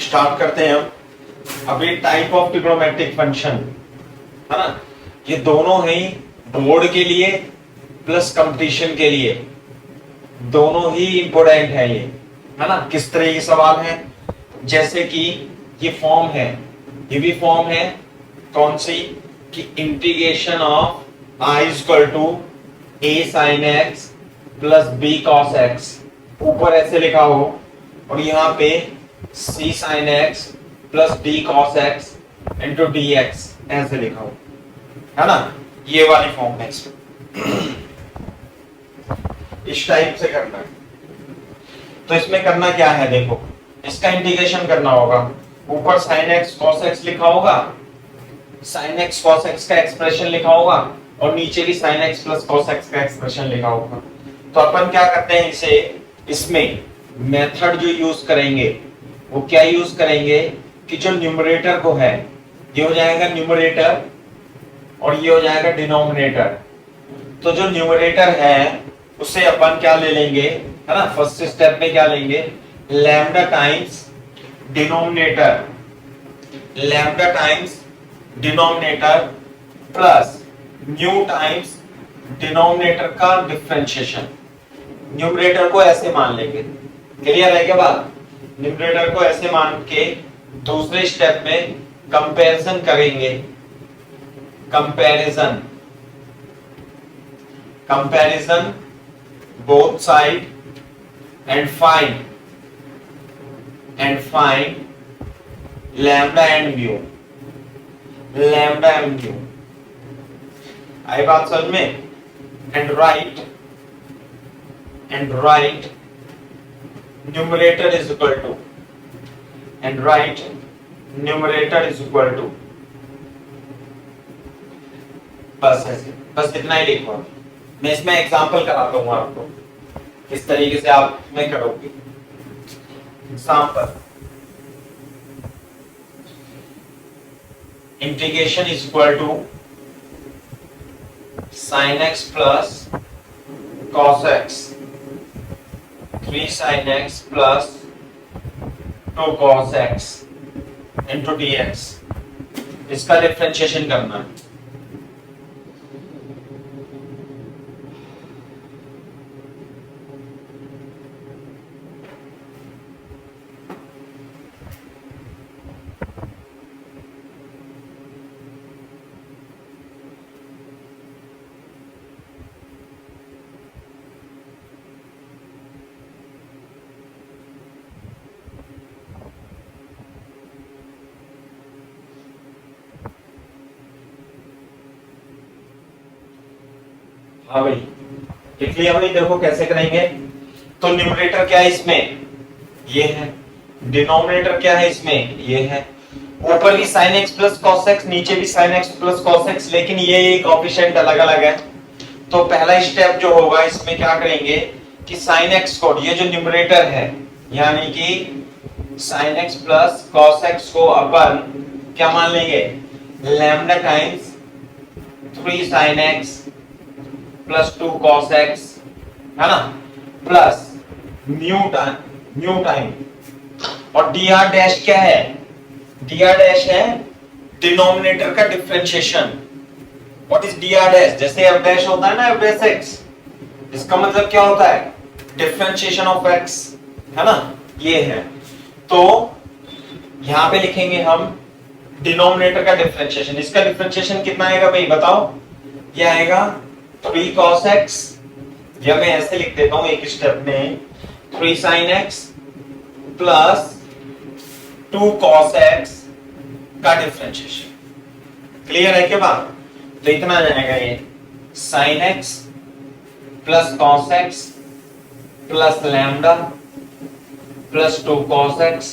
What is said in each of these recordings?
Start करते हैं हम। अभी टाइप ऑफ ट्रिग्नोमेट्रिक फंक्शन है ना, ये दोनों ही बोर्ड के लिए प्लस कंपटीशन के लिए दोनों ही इंपोर्टेंट है ये, है ना। किस तरह के सवाल है, जैसे कि ये फॉर्म है, ये भी फॉर्म है कौन सी कि integration of i equal to a sin x plus b cos x, ऊपर ऐसे लिखा हो और यहाँ पे c sin x plus d cos x into dx ऐसे लिखा हो, है ना। ये वाली फॉर्म है, इस टाइप से करना है। तो इसमें करना क्या है, देखो इसका इंटीग्रेशन करना होगा। ऊपर sin x cos x लिखा होगा, sin x cos x का एक्सप्रेशन लिखा होगा और नीचे भी sin x plus cos x का एक्सप्रेशन लिखा होगा। तो अपन क्या करते हैं, इसे इसमें मेथड जो यूज करेंगे वो क्या यूज करेंगे कि जो न्यूमरेटर को है ये हो जाएगा न्यूमरेटर और ये हो जाएगा डिनोमिनेटर। तो जो न्यूमरेटर है उसे अपन क्या ले लेंगे, है ना, फर्स्ट स्टेप में क्या लेंगे, lambda times denominator, lambda times denominator plus new times denominator का डिफरेंशिएशन। न्यूमरेटर को ऐसे मान लेंगे, क्लियर है क्या बात। न्यूमरेटर को ऐसे मान के दूसरे स्टेप में कंपैरिजन करेंगे, comparison, comparison both side and find lambda and mu, lambda and mu. आई बात समझ में। And right numerator is equal to, and right numerator is equal to, बस ऐसे, बस इतना ही लिखो। मैं इसमें एग्जांपल कराता हूं आपको किस तरीके से आप में करोगे। Example, integration is equal to sin x plus cos x, 3 sin x plus 2 cos x into dx, इसका डिफरेंशिएशन करना है। हाँ भाई, लिख लिया भाई। देखो कैसे करेंगे। तो न्यूमरेटर क्या है इसमें, ये है। डिनोमिनेटर क्या है इसमें, ये है। ऊपर भी sin x plus cos x, नीचे भी sin x plus cos x, लेकिन ये कोएफिशिएंट अलग अलग है। तो पहला स्टेप जो होगा इसमें क्या करेंगे कि sin x को, ये जो न्यूमरेटर है यानी कि sin x plus cos x को अपन क्या मान लेंगे, lambda times 3 sin x plus 2 cos x, है ना, प्लस न्यू टाइम। और dr डैश क्या है, dr डैश है डिनोमिनेटर का differentiation. What is dr dash, जैसे f डैश होता है ना, f डैश x, इसका मतलब क्या होता है, डिफरेंशिएशन ऑफ x, है ना, ये है। तो यहां पे लिखेंगे हम डिनोमिनेटर का डिफरेंशिएशन। इसका डिफरेंशिएशन कितना आएगा भाई बताओ, ये आएगा 3 cos x, या मैं ऐसे लिख देता हूं एक स्टेप में, 3 sin x plus 2 cos x का डिफरेंशिएशन। क्लियर है क्या बात। तो इतना आ जाएगा ये sin x plus cos x plus lambda plus 2 cos x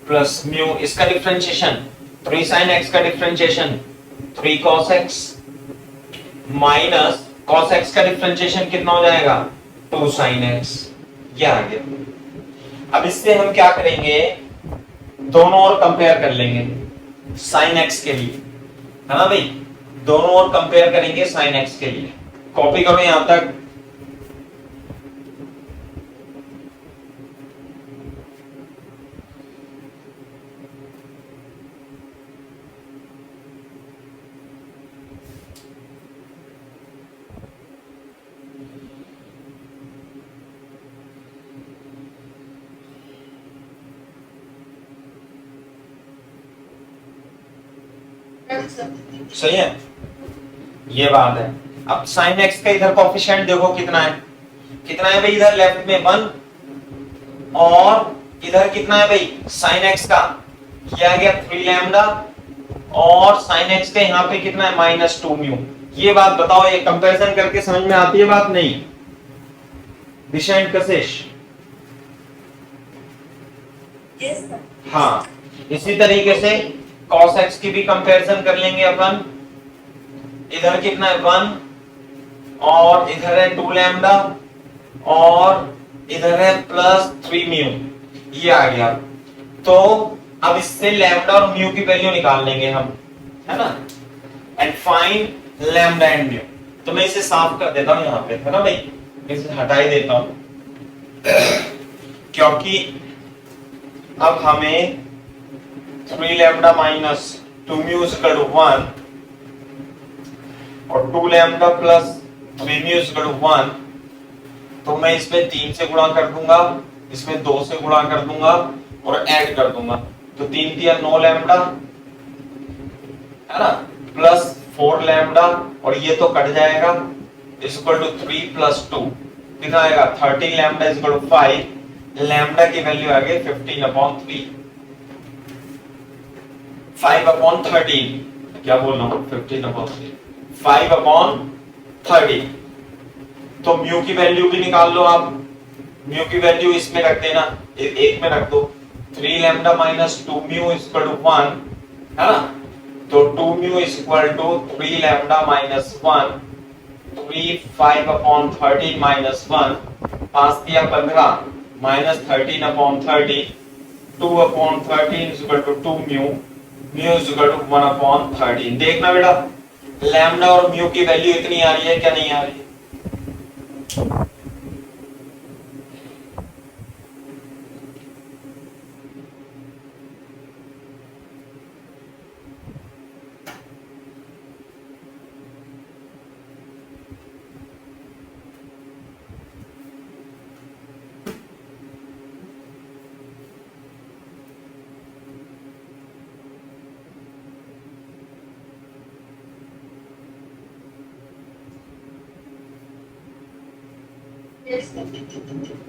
plus mu, इसका डिफरेंशिएशन 3 sin x का differentiation 3 cos x minus cos x का डिफरेंशिएशन कितना हो जाएगा, 2 sin x। ये आ गया। अब इससे हम क्या करेंगे, दोनों ओर कंपेयर कर लेंगे sin x के लिए, है ना भाई, दोनों ओर कंपेयर करेंगे sin x के लिए। कॉपी करो यहां तक। सही है, ये बात है। अब साइन एक्स का इधर कोफिशिएंट देखो कितना है, कितना है भाई, इधर लेफ्ट में 1 और इधर कितना है भाई साइन एक्स का, ये आ गया 3 लैम्डा और साइन एक्स का यहाँ पे कितना है -2 म्यू। ये बात बताओ, ये कंपैरिजन करके समझ में आती है बात नहीं? दिशा एंड कशिश, हाँ। इसी तरीके से cos x की भी कंपैरिजन कर लेंगे अपन। इधर कितना है 1 और इधर है 2 लैम्डा और इधर है +3 म्यू, ये आ गया। तो अब इससे लैम्डा और म्यू की वैल्यू निकाल लेंगे हम, है ना, and find lambda and mu. तो मैं इसे साफ कर देता हूं यहाँ पे, है ना भाई, इसे हटा ही देता हूं क्योंकि अब हमें 3 लैम्डा -2 म्यू इक्वल टू 1 और 2 लैम्डा +3 म्यू इक्वल टू 1, तो मैं इसमें 3 से गुणा कर दूंगा, इसमें 2 से गुणा कर दूंगा और ऐड कर दूंगा। तो 3 दिया 9 लैम्डा, है ना, +4 लैम्डा और ये तो कट जाएगा, इक्वल टू 3 + 2 कितना आएगा 13 लैम्डा इक्वल टू 5। लैम्डा की वैल्यू आ गई 15/3, 5/13, क्या बोल रहा हूं 15/3, 5/30। तो म्यू की वैल्यू भी निकाल लो आप, म्यू की वैल्यू इसमें रख देना, एक में रख दो, 3 लैम्डा -2 म्यू इक्वल टू 1, है ना, तो 2 म्यू इक्वल टू 3 लैम्डा -1, 3 5/13 -1, 5 दिया 15 -13/30, 2/13 equal to 2 mu, mu equal to 1/13। देखना बेटा लैम्डा और म्यू की वैल्यू इतनी आ रही है क्या नहीं आ रही है?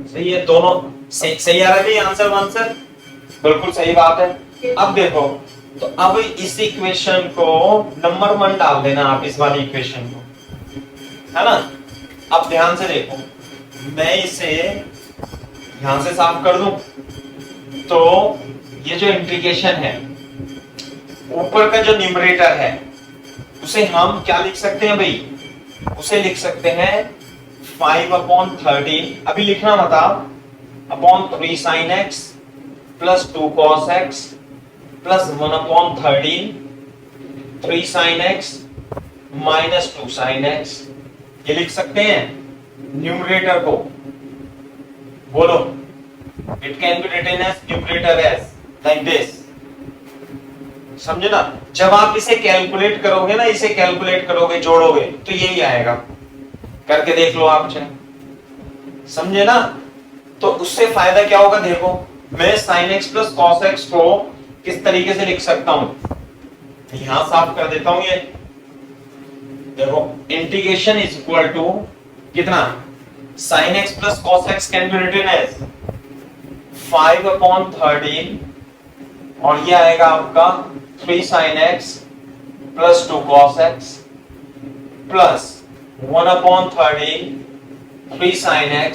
सही है, दोनों सही आ रहा है आंसर आंसर, बिल्कुल सही बात है। अब देखो, तो अब इस इक्वेशन को नंबर 1 डाल देना आप, इस वाली इक्वेशन को, है ना। अब ध्यान से देखो, मैं इसे यहां से साफ कर दूं, तो ये जो इंटीग्रेशन है, ऊपर का जो न्यूमरेटर है उसे हम क्या लिख सकते हैं भाई, उसे लिख सकते हैं 5/13, अभी लिखना मत आप, upon 3 sin x plus 2 cos x plus 1/13, 3 sin x minus 2 sin x, ये लिख सकते हैं न्यूमरेटर को, बोलो, it can be written as numerator as like this, समझे ना। जब आप इसे कैलकुलेट करोगे ना, इसे कैलकुलेट करोगे, जोड़ोगे, तो यही आएगा, करके देख लो आप, चाहे समझे ना। तो उससे फायदा क्या होगा, देखो मैं sin x plus cos x को किस तरीके से लिख सकता हूं, यहां साफ कर देता हूं। ये देखो, इंटीग्रेशन इज इक्वल टू कितना, sin x plus cos x can be written as 5/13 और ये आएगा आपका 3 sin x plus 2 cos x plus 1/13 3 sin x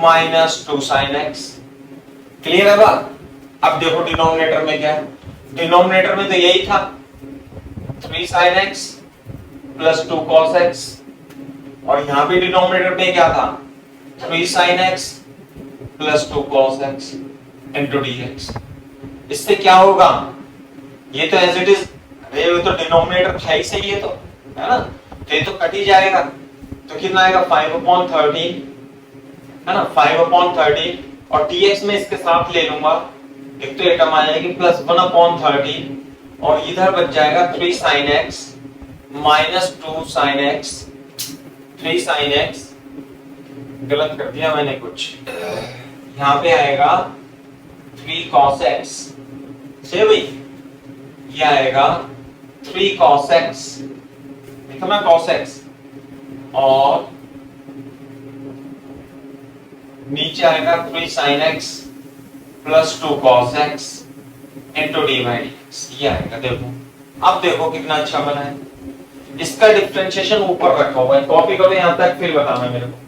minus 2 sin x। Clear है बात? अब देखो डिनोमिनेटर में क्या है, डिनोमिनेटर में तो यही था 3 sin x plus 2 cos x, और यहां पे डिनोमिनेटर में क्या था 3 sin x plus 2 cos x into dx। इससे क्या होगा, ये तो एज इट इज, अरे ये तो डिनोमिनेटर था ही सही है, तो है ना, तो ये तो कट ही जाएगा, तो कितना आएगा 5/13, है ना, 5/13 और dx में इसके साथ ले लूंगा, एक तो ये टर्म आ जाएगी प्लस 1/13 और इधर बच जाएगा 3 sin x minus 2 sin x, 3 sin x, गलत कर दिया मैंने कुछ, यहां पे आएगा 3 cos x से भाई, ये आएगा 3 cos x, इतना cos x, और नीचे आएगा 3 sin x plus 2 cos x into D by D, ये आएगा। देखो अब देखो कितना अच्छा बना है। इसका डिफरेंशिएशन ऊपर रखा हुआ है, कॉपी करो यहां तक, फिर बताना मेरे को।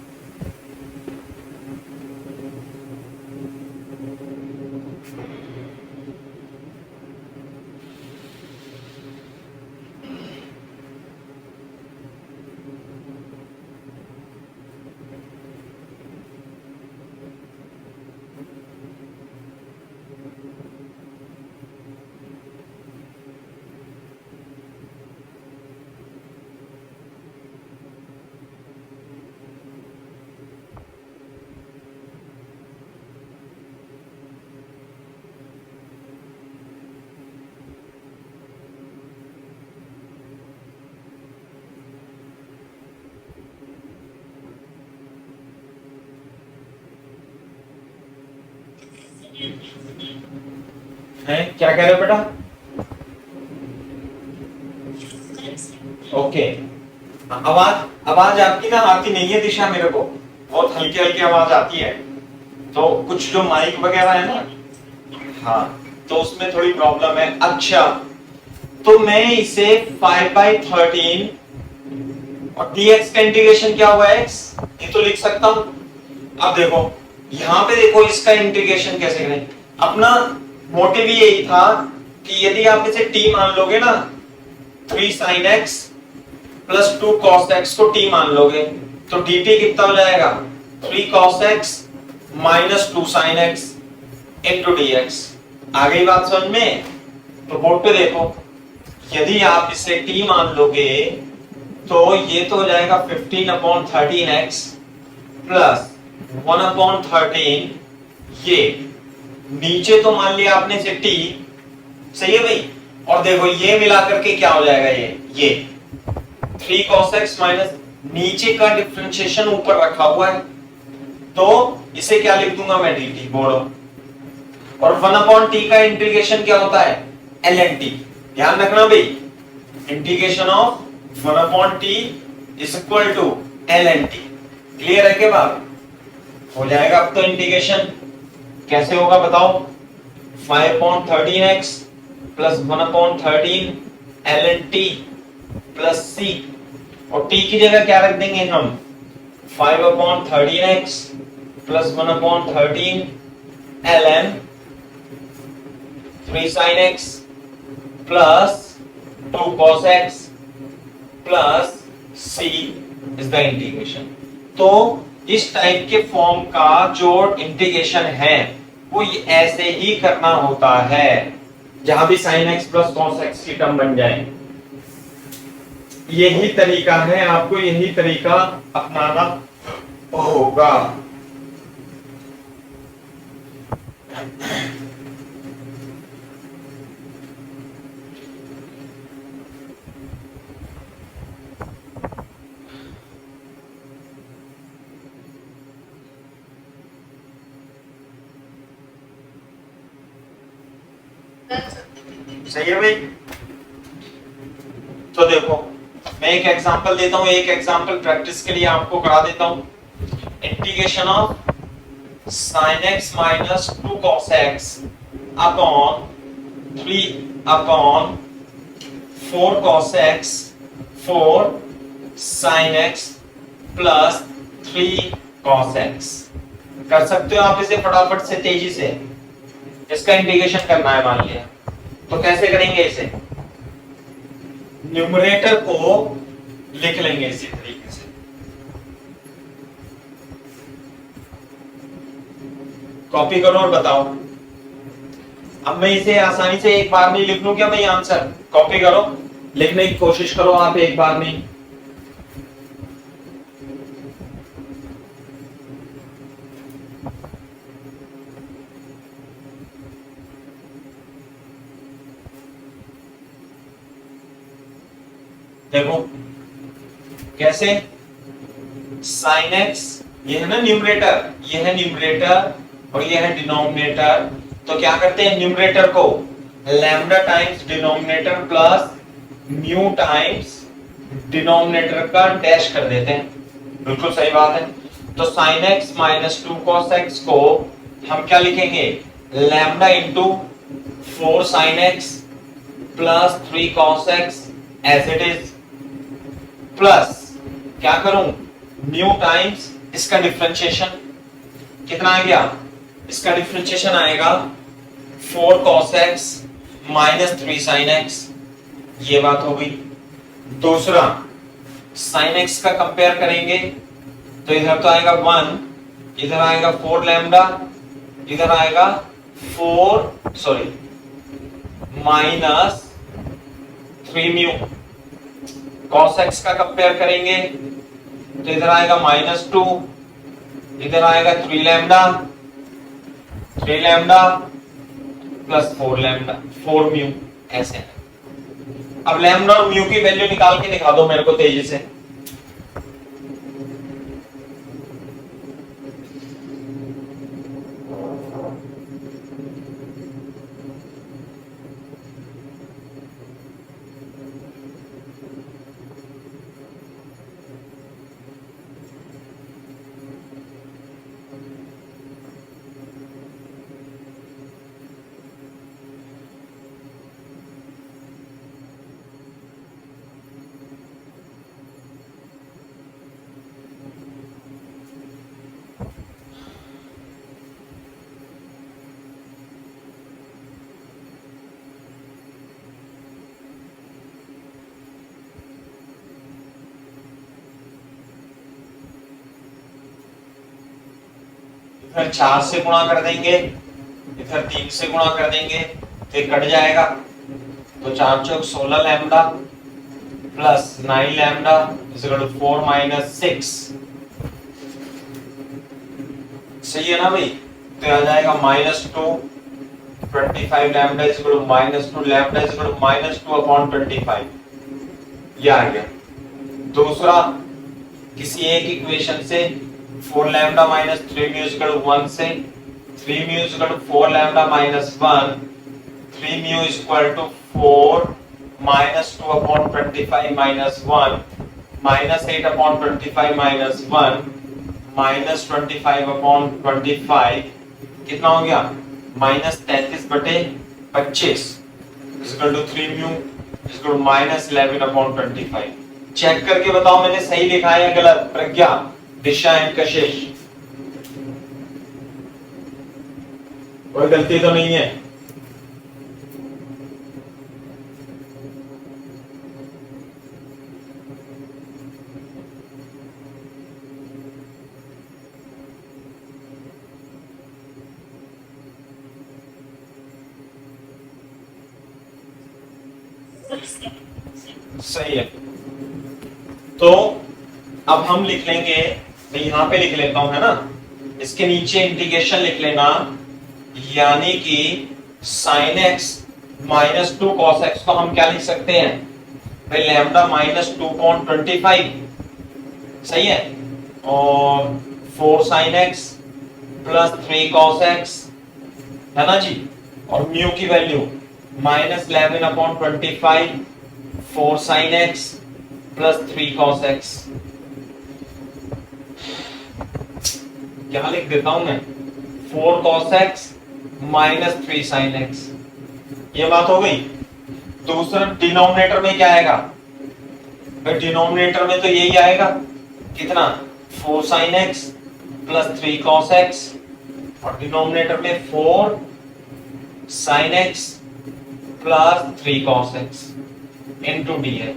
है क्या कह रहे हो बेटा? ओके, आवाज आवाज आपकी ना आती नहीं है दिशा, मेरे को बहुत हल्की हल्की आवाज आती है, तो कुछ जो माइक वगैरह है ना, हाँ, तो उसमें थोड़ी प्रॉब्लम है। अच्छा, तो मैं इसे 5/13 और dx का इंटीग्रेशन क्या हुआ x, ये तो लिख सकता हूं। अब देखो यहां पे देखो इसका इंटीग्रेशन कैसे करें। अपना मोटिव यही था कि यदि आप इसे t मान लोगे ना, 3 sin x plus 2 cos x को t मान लोगे, तो dt कितना हो जाएगा, 3 cos x minus 2 sin x into dx। आ गई बात समझ में? तो बोर्ड पे देखो, यदि आप इसे t मान लोगे तो ये तो हो जाएगा 15/13x प्लस 1/13, ये नीचे तो मान लिया आपने इसे t, सही है भाई, और देखो ये मिला करके क्या हो जाएगा, ये 3 cos x माइनस नीचे का डिफरेंशिएशन ऊपर रखा हुआ है, तो इसे क्या लिख दूंगा मैं, dt बोलो, और 1/t का इंटीग्रेशन क्या होता है, ln t। ध्यान रखना भाई, integration of 1/t is equal to ln t। Clear है के बाद हो जाएगा। अब तो इंटीग्रेशन कैसे होगा बताओ, 5/13x plus 1/13 ln t plus c, और t की जगह क्या रख देंगे हम, 5/13x plus 1/13 ln 3 sin x plus 2 cos x plus c is the integration. तो इस टाइप के फॉर्म का जो इंटीग्रेशन है वो ऐसे ही करना होता है, जहां भी sin x plus cos x की टर्म बन जाए। यही तरीका है, आपको यही तरीका अपनाना होगा। सही है भाई? तो देखो मैं एक एग्जांपल देता हूं, एक एग्जांपल प्रैक्टिस के लिए आपको करा देता हूं। Integration of sin x minus 2 cos x upon 3/4 cos x 4 sin x plus 3 cos x। कर सकते हो आप इसे फटाफट से, तेजी से। इसका इंटीग्रेशन करना है मान लिया, तो कैसे करेंगे इसे, न्यूमरेटर को लिख लेंगे इसी तरीके से। कॉपी करो और बताओ। अब मैं इसे आसानी से एक बार में लिख लूं क्या मैं आंसर? कॉपी करो, लिखने की कोशिश करो आप एक बार में। देखो कैसे, sin x ये है ना न्यूमरेटर, ये है न्यूमरेटर और ये है डिनोमिनेटर। तो क्या करते हैं, न्यूमरेटर को lambda times denominator plus mu times denominator का डैश कर देते हैं, बिल्कुल सही बात है। तो sine x minus 2 cos x को हम क्या लिखेंगे, lambda into 4 sine x plus 3 cos x as it is, plus क्या करूं, म्यू टाइम्स इसका डिफरेंशिएशन कितना आ गया, इसका डिफरेंशिएशन आएगा 4 cos x minus 3 sin x, ये बात हो गई। दूसरा sin x का कंपेयर करेंगे तो इधर तो आएगा 1, इधर आएगा 4 लैम्डा, इधर आएगा 4 sorry minus 3 mu. cos x का कंपेयर करेंगे तो इधर आएगा -2, इधर आएगा 3 लैम्डा प्लस 4 लैम्डा 4 म्यू, ऐसे है। अब लैम्डा और म्यू की वैल्यू निकाल के दिखा दो मेरे को तेजी से। इधर 4 से गुणा कर देंगे, इधर 3 से गुणा कर देंगे तो ये कट जाएगा। तो 4 चौक 16 lambda plus 9 lambda is equal to 4 minus 6, सही है ना भाई। तो आ जाएगा -2 25 lambda is equal to -2 lambda is equal to -2 upon 25, ये आ गया। दूसरा किसी एक इक्वेशन से 4 lambda minus 3 mu is equal to 1 से 3 mu is equal to 4 lambda minus 1, 3 mu is equal to 4 -2 upon 25 minus 1 -8 upon 25 minus 1 -25 upon 25 कितना हो गया, -33/25 is equal to 3 mu is equal to -11 upon 25। Check करके बताओ मैंने सही लिखा है या गलत, प्रज्ञा, दिशा एंड कशिश, कोई गलती तो नहीं है। सही है। तो अब हम लिख लेंगे, मैं यहां पे लिख लेता हूं, है ना, इसके नीचे इंटीग्रेशन लिख लेना, यानी कि sin x minus 2 cos x को हम क्या लिख सकते हैं भाई, लैम्डा -2/25, सही है, और 4 sin x plus 3 cos x, है ना जी, और म्यू की value -11/25 4 sin x plus 3 cos x, क्या लिख देता हूं मैं, 4 cos x minus 3 sin x, ये बात हो गई। दूसरा डिनोमिनेटर में क्या आएगा भाई, डिनोमिनेटर में तो यही आएगा, कितना, 4 sin x plus 3 cos x, और डिनोमिनेटर में 4 sin x plus 3 cos x into dx,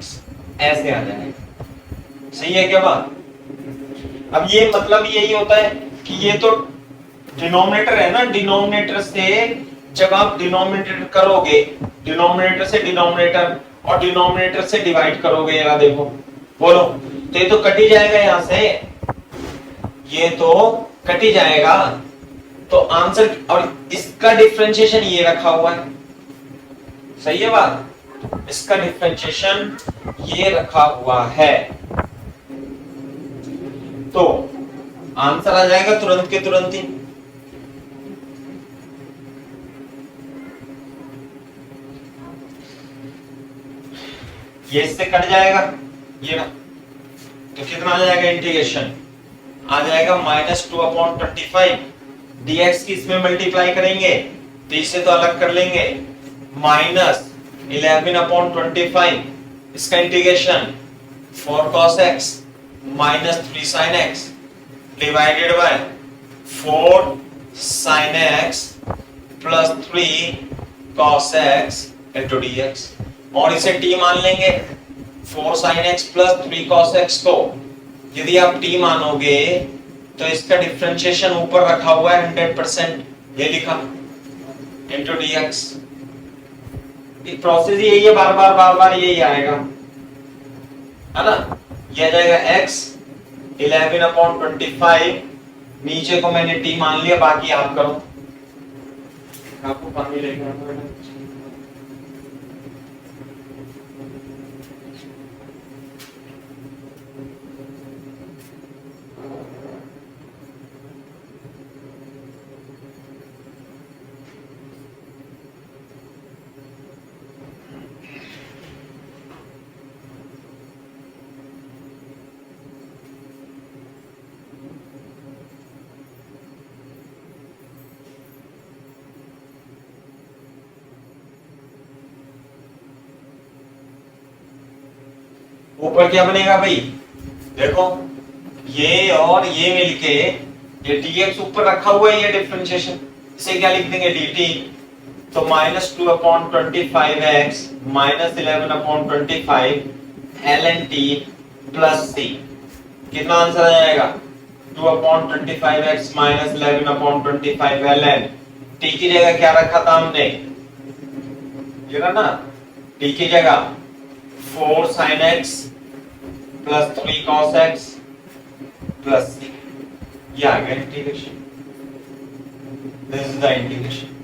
ऐसे आ जाएगा। सही है क्या बात। अब ये मतलब यही होता है कि ये तो डिनोमिनेटर है ना, डिनोमिनेटर से जब आप डिनोमिनेटर करोगे, डिनोमिनेटर से डिनोमिनेटर और डिनोमिनेटर से डिवाइड करोगे, ये देखो, बोलो, तो ये तो कट ही जाएगा यहां से, ये तो कट ही जाएगा। तो आंसर, और इसका डिफरेंशिएशन ये रखा हुआ है, सही है बात, इसका डिफरेंशिएशन ये रखा हुआ है, तो आंसर आ जाएगा तुरंत के तुरंत ही। ये इससे कट जाएगा ये ना, तो कितना आ जाएगा इंटीग्रेशन आ जाएगा -2/25 dx की इसमें मल्टीप्लाई करेंगे तो इसे तो अलग कर लेंगे -11/25 इसका integration 4 cos x -3 sin x divided by 4 sin x plus 3 cos x into dx और इसे t मान लेंगे 4 sin x plus 3 cos x को यदि आप t मानोगे तो इसका डिफरेंशिएशन ऊपर रखा हुआ है 100% ये लिखा into dx ये प्रोसेस यही है बार बार यही आएगा है ना ये आ जाएगा x 11/25 नीचे को मैंने t मान लिया बाकी आप करो आपको पानी लेकर ऊपर क्या बनेगा भाई देखो ये और ये मिलके ये dx ऊपर रखा हुआ है ये डिफरेंशिएशन इसे क्या लिख देंगे dt तो -2/25x -11/25 ln t plus c कितना आंसर आ जाएगा 2/25x -11/25 ln t की जगह क्या रखा था हमने ये ना t की जगह 4 sin x plus 3 cos x plus c ये आ गया integration this is the integration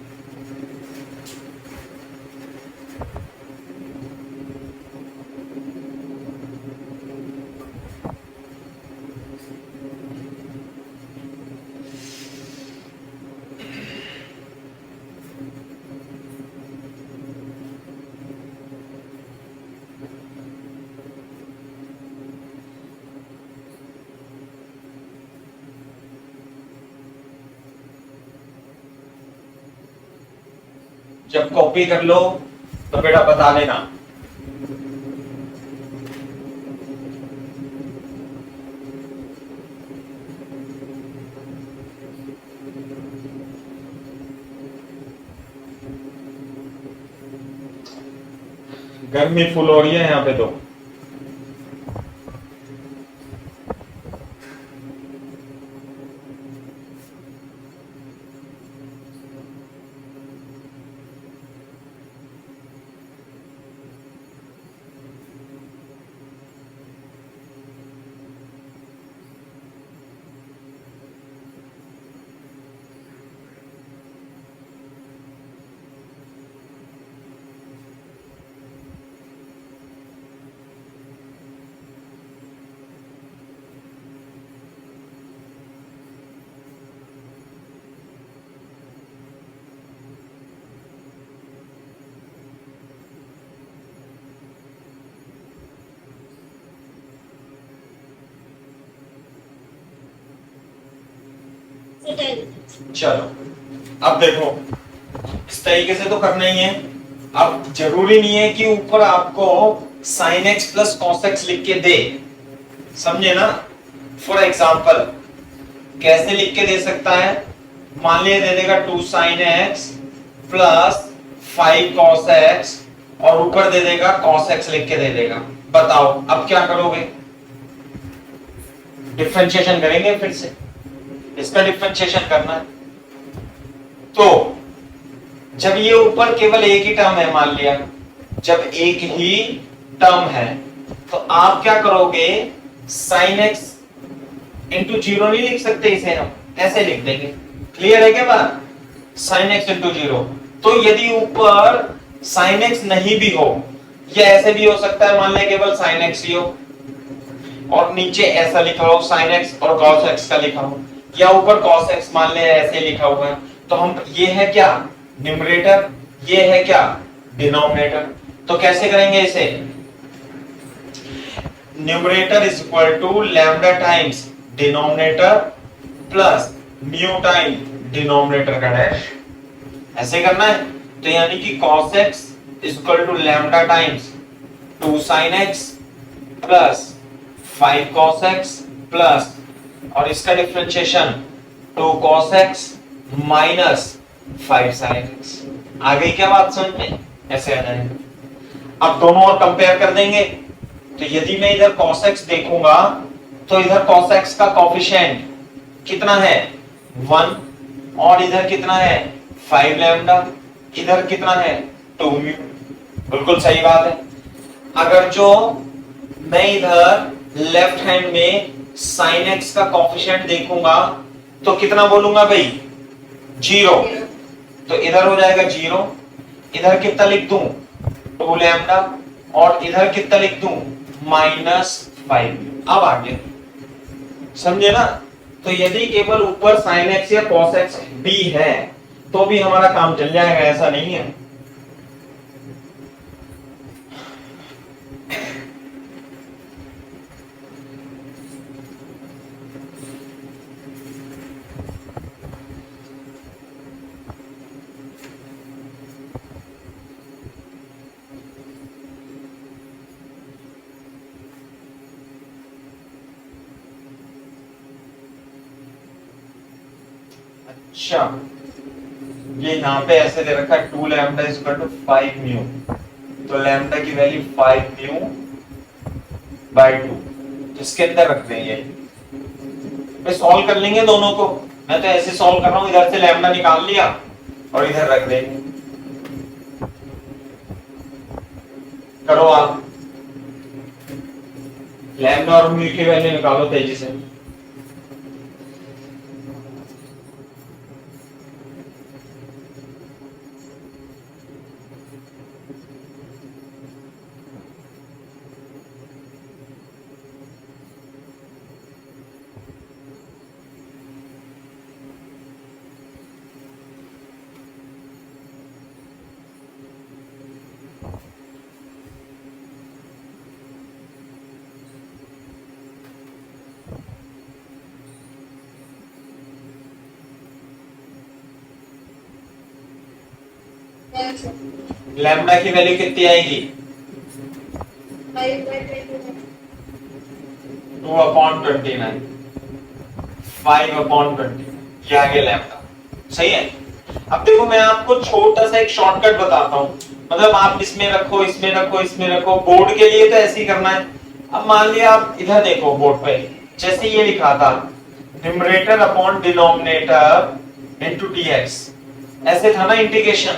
जब कॉपी कर लो तो बेटा बता देना गर्मी फुल हो रही है यहाँ पे तो चलो अब देखो इस तरीके से तो करना ही है अब जरूरी नहीं है कि ऊपर आपको sin x plus cos x लिख के दे समझे ना फॉर एग्जांपल कैसे लिख के दे सकता है मान लिया दे देगा 2 sin x plus 5 cos x और ऊपर दे देगा cos x लिख के दे देगा बताओ अब क्या करोगे डिफरेंशिएशन करेंगे फिर से इसका डिफरेंशिएशन करना है तो जब ये ऊपर केवल एक ही टर्म है मान लिया जब एक ही टर्म है तो आप क्या करोगे sin x इंटू 0 नहीं लिख सकते इसे हम ऐसे लिख देंगे क्लियर है क्या बात sin x इंटू 0 तो यदि ऊपर sin x नहीं भी हो या ऐसे भी हो सकता है मान लिया केवल sin x ही हो और नीचे ऐसा लिखा हो sin x और cos x का लिखा हो या ऊपर cos x मान लिया ऐसे लिखा हुआ है तो हम ये है क्या न्यूमरेटर ये है क्या डिनोमिनेटर तो कैसे करेंगे इसे numerator is equal to lambda times denominator plus mu time denominator का डैश। ऐसे करना है। तो यानी कि cos x is equal to lambda times 2 sin x plus 5 cos x plus और इसका differentiation 2 cos x minus 5 sin x। आ गई क्या बात समझ में? ऐसे आ जाएगा। अब दोनों और कंपेयर कर देंगे। तो यदि मैं इधर cos x देखूंगा तो इधर cos x का कोफिशिएंट कितना है 1 और इधर कितना है 5 लैम्डा, इधर कितना है 2 म्यू। बिल्कुल सही बात है। अगर जो मैं इधर लेफ्ट हैंड में sin x का कोफिशिएंट देखूंगा तो कितना बोलूंगा भाई 0। तो इधर हो जाएगा 0, इधर कितना लिख दूं 2 लैम्डा और इधर कितना लिख दूं -5। अब आगे समझे ना? तो यदि केवल ऊपर sin x या cos x भी है तो भी हमारा काम चल जाएगा, ऐसा नहीं है। अच्छा, ये यहाँ पे ऐसे दे रखा है 2 lambda is equal to 5 mu. तो लैम्डा की वैल्यू 5 म्यू बाय 2, इसके अंदर रख देंगे। मैं सॉल्व कर लेंगे दोनों को। मैं तो ऐसे सॉल्व कर रहा हूं, इधर से लैम्डा निकाल लिया और इधर रख देंगे। करो आप, लैम्डा और म्यू की वैल्यू निकालो तेजी से। लैम्डा की वैल्यू कितनी आएगी 2/29, 5/20। ये आ गया लैम्डा। सही है। अब देखो मैं आपको छोटा सा एक शॉर्टकट बताता हूं, मतलब आप इसमें रखो, इसमें रखो, इसमें रखो। बोर्ड के लिए तो ऐसे ही करना है। अब मान लिया आप इधर देखो बोर्ड पे, जैसे ये लिखा था numerator upon denominator into dx, ऐसे था ना इंटीग्रेशन।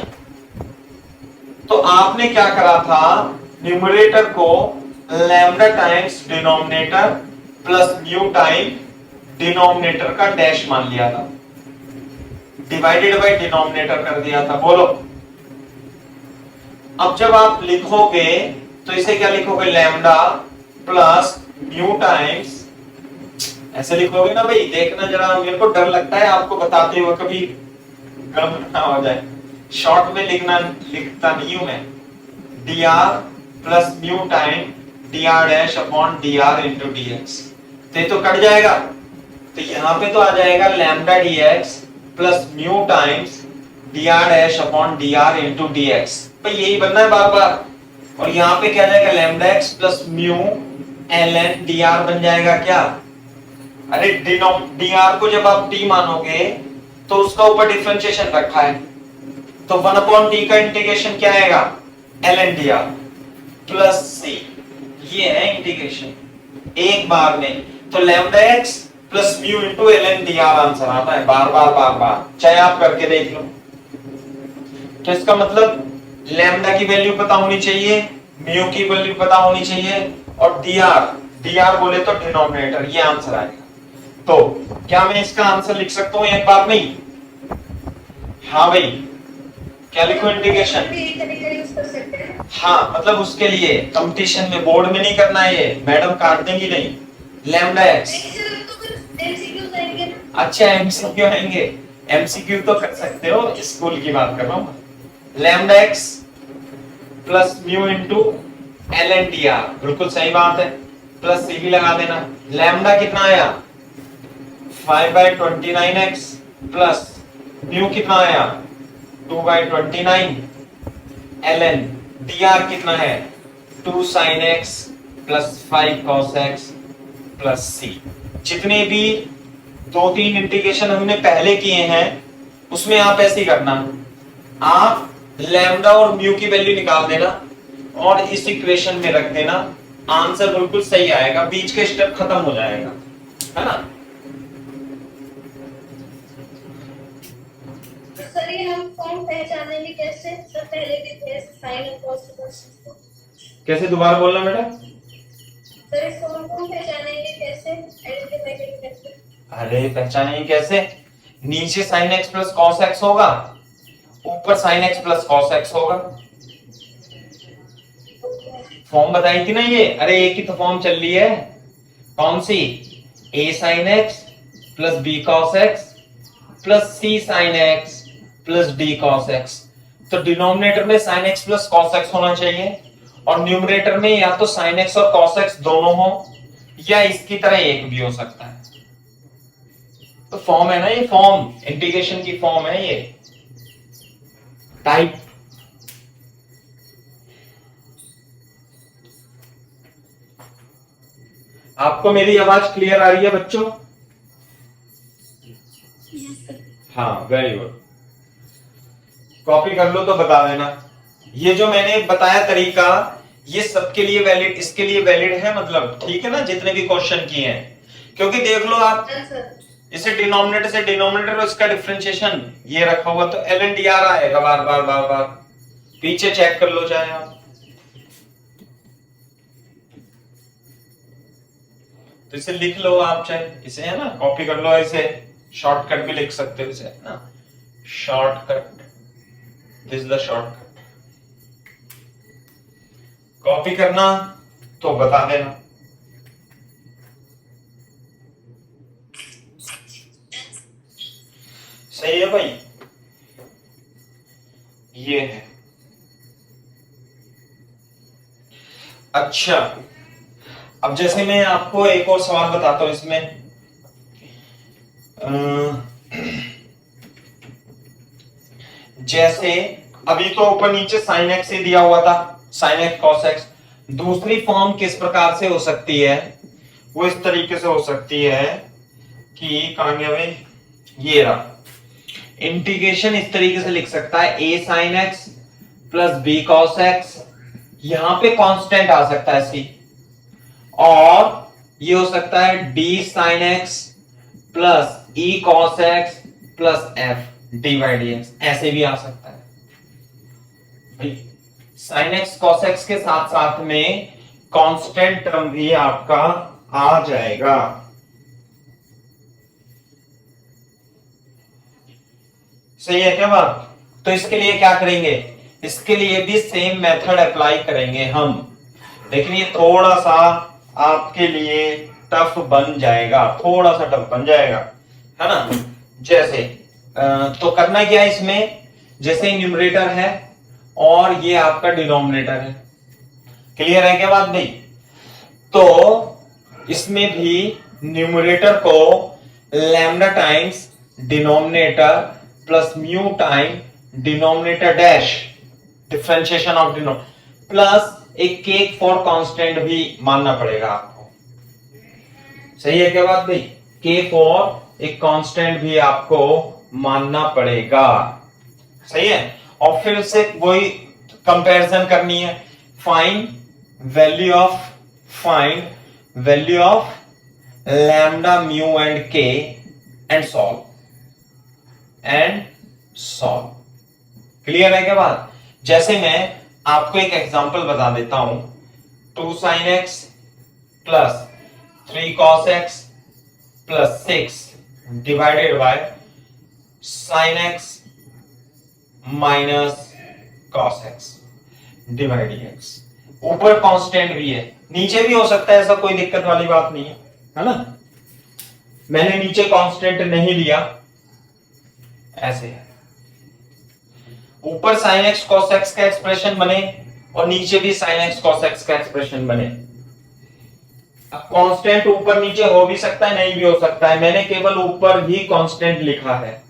तो आपने क्या करा था, न्यूमरेटर को lambda times denominator plus mu time denominator का डैश मान लिया था, डिवाइडेड बाय डिनोमिनेटर कर दिया था। बोलो अब जब आप लिखोगे तो इसे क्या लिखोगे, लैम्डा प्लस म्यू टाइम्स, ऐसे लिखोगे ना भाई। देखना जरा, मेरे को डर लगता है आपको बताते हुए कभी गड़बड़ ना हो जाए। शॉर्ट में लिखता नहीं हूं मैं। dr plus mu time dr dash upon dr into dx। तो ये तो कट जाएगा, तो यहां पे तो आ जाएगा lambda dx plus mu times dr dash upon dr into dx। भाई यही बनना है बार बार। और यहाँ पे क्या जाएगा, lambda x plus mu ln dr बन जाएगा क्या। अरे dr को जब आप t मानोगे तो उसका ऊपर डिफरेंशिएशन रखा है, तो 1/t का इंटीग्रेशन क्या आएगा, ln dr प्लस c। ये है इंटीग्रेशन एक बार में। तो lambda x plus mu into ln dr answer आता है बार बार, चाहे आप करके देख लो। तो इसका मतलब लैम्डा की वैल्यू पता होनी चाहिए, म्यू की वैल्यू पता होनी चाहिए, और dr बोले तो डिनोमिनेटर, ये आंसर आएगा। तो क्या मैं इसका आंसर लिख सकता हूं एक बार में? हाँ भाई, क्या लिखो, इंटीग्रेशन। हाँ मतलब उसके लिए कंपटीशन में, बोर्ड में नहीं करना है, ये मैडम काट देंगी नहीं। लैम्डा एक्स, अच्छा एमसीक्यू आएंगे, एमसीक्यू तो कर सकते हो, स्कूल की बात कर रहा हूं। Lambda x plus mu into ln dr, बिल्कुल सही बात है। प्लस सी भी लगा देना। लैम्डा कितना आया 5/29x प्लस म्यू कितना आया 2/29 ln dr कितना है 2 sin x plus 5 cos x plus c। जितने भी 2-3 इंटीग्रेशन हमने पहले किए हैं उसमें आप ऐसे ही करना, आप लैम्डा और म्यू की वैल्यू निकाल देना और इस इक्वेशन में रख देना, आंसर बिल्कुल सही आएगा, बीच के स्टेप खत्म हो जाएगा, है ना। सर ये हम फॉर्म पहचानेंगे कैसे? सर पहले भी थे साइन और कॉस को। कैसे दोबारा बोलना बेटा? सर इस फॉर्म को हम पहचानेंगे कैसे? आइडेंटिफाई करेंगे कैसे? अरे पहचानेंगे कैसे, नीचे sin x plus cos x होगा, ऊपर sin x plus cos x होगा। फॉर्म बताई थी ना ये, अरे एक ही तो फॉर्म चल रही है, कौन सी, a sin x plus b cos x plus c sin x plus d cos x। तो डिनोमिनेटर में sin x plus cos x होना चाहिए और न्यूमरेटर में या तो sin x और cos x दोनों हो या इसकी तरह एक भी हो सकता है। तो फॉर्म है ना ये, फॉर्म इंटीग्रेशन की फॉर्म है ये, टाइप। आपको मेरी आवाज क्लियर आ रही है बच्चों? हाँ वेरी गुड, कॉपी कर लो तो बता देना। ये जो मैंने बताया तरीका ये सबके लिए वैलिड, इसके लिए वैलिड है, मतलब ठीक है ना, जितने भी क्वेश्चन किए हैं। क्योंकि देख लो आप इसे डिनोमिनेटर से डिनोमिनेटर और इसका डिफरेंशिएशन ये रखा हुआ तो ln dr आएगा बार बार बार बार, पीछे चेक कर लो चाहे आप। तो इसे लिख लो आप चाहे, इसे है ना कॉपी कर लो, इसे शॉर्टकट भी लिख सकते हो इसे, है ना shortcut, this is the shortcut. Copy करना तो बता देना। सही है भाई, ये है। अच्छा अब जैसे मैं आपको एक और सवाल बताता हूं इसमें, जैसे अभी तो ऊपर नीचे sin x से दिया हुआ था, sin x cos x। दूसरी फॉर्म किस प्रकार से हो सकती है, वो इस तरीके से हो सकती है कि कहां गया भाई, ये रहा इंटीग्रेशन, इस तरीके से लिख सकता है a sin x plus b cos x, यहां पे कांस्टेंट आ सकता है c, और ये हो सकता है d sin x plus e cos x plus f dy dx, ऐसे भी आ सकता है भाई। sin x cos x के साथ साथ में कांस्टेंट टर्म भी आपका आ जाएगा। सही है क्या बात? तो इसके लिए क्या करेंगे, इसके लिए भी सेम मेथड अप्लाई करेंगे हम, लेकिन ये थोड़ा सा आपके लिए टफ बन जाएगा, थोड़ा सा टफ बन जाएगा, है ना। जैसे तो करना क्या है इसमें, जैसे न्यूमरेटर है और ये आपका डिनोमिनेटर है, क्लियर है क्या बात भाई? तो इसमें भी न्यूमरेटर को lambda times denominator plus mu time denominator dash differentiation of denominator plus एक केक फॉर कांस्टेंट भी मानना पड़ेगा आपको। सही है क्या बात भाई? के फॉर एक कांस्टेंट भी आपको मानना पड़ेगा, सही है। और फिर से वही कंपैरिजन करनी है, find value of lambda mu and के एंड सॉल्व क्लियर है क्या बात? जैसे मैं आपको एक एग्जांपल बता देता हूं, 2 sin x plus 3 cos x plus 6 divided by sin x minus cos x divide dx। ऊपर कांस्टेंट भी है, नीचे भी हो सकता है, ऐसा कोई दिक्कत वाली बात नहीं है ना। मैंने नीचे कांस्टेंट नहीं लिया, ऐसे है, ऊपर sin x cos x का एक्सप्रेशन बने और नीचे भी sin x cos x का एक्सप्रेशन बने। अब कांस्टेंट ऊपर नीचे हो भी सकता है, नहीं भी हो सकता है, मैंने केवल ऊपर ही कांस्टेंट लिखा है।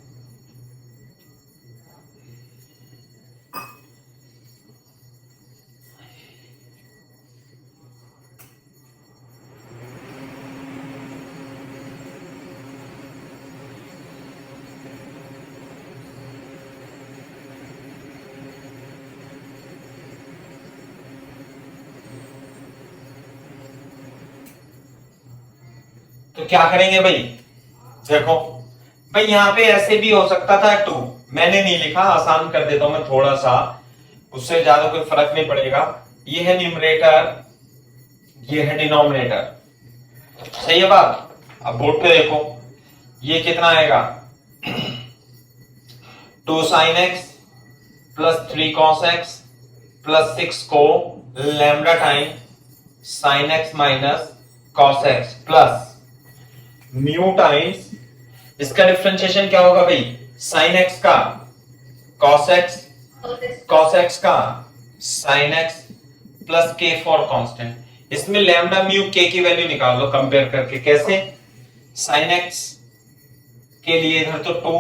तो क्या करेंगे भाई, देखो भाई यहां पे ऐसे भी हो सकता था 2, मैंने नहीं लिखा, आसान कर देता हूं मैं थोड़ा सा, उससे ज्यादा कोई फर्क नहीं पड़ेगा। ये है न्यूमरेटर, ये है डिनोमिनेटर, सही है बात। अब बोर्ड पे देखो ये कितना आएगा, 2 sin x plus 3 cos x plus 6 को lambda time sin x minus cos x plus mu times, इसका डिफरेंशिएशन क्या होगा भाई, sin x का cos x, cos x का sin x plus k for constant. इसमें लैम्डा म्यू k की value निकाल लो कंपेयर करके, कैसे, sin x के लिए इधर तो 2,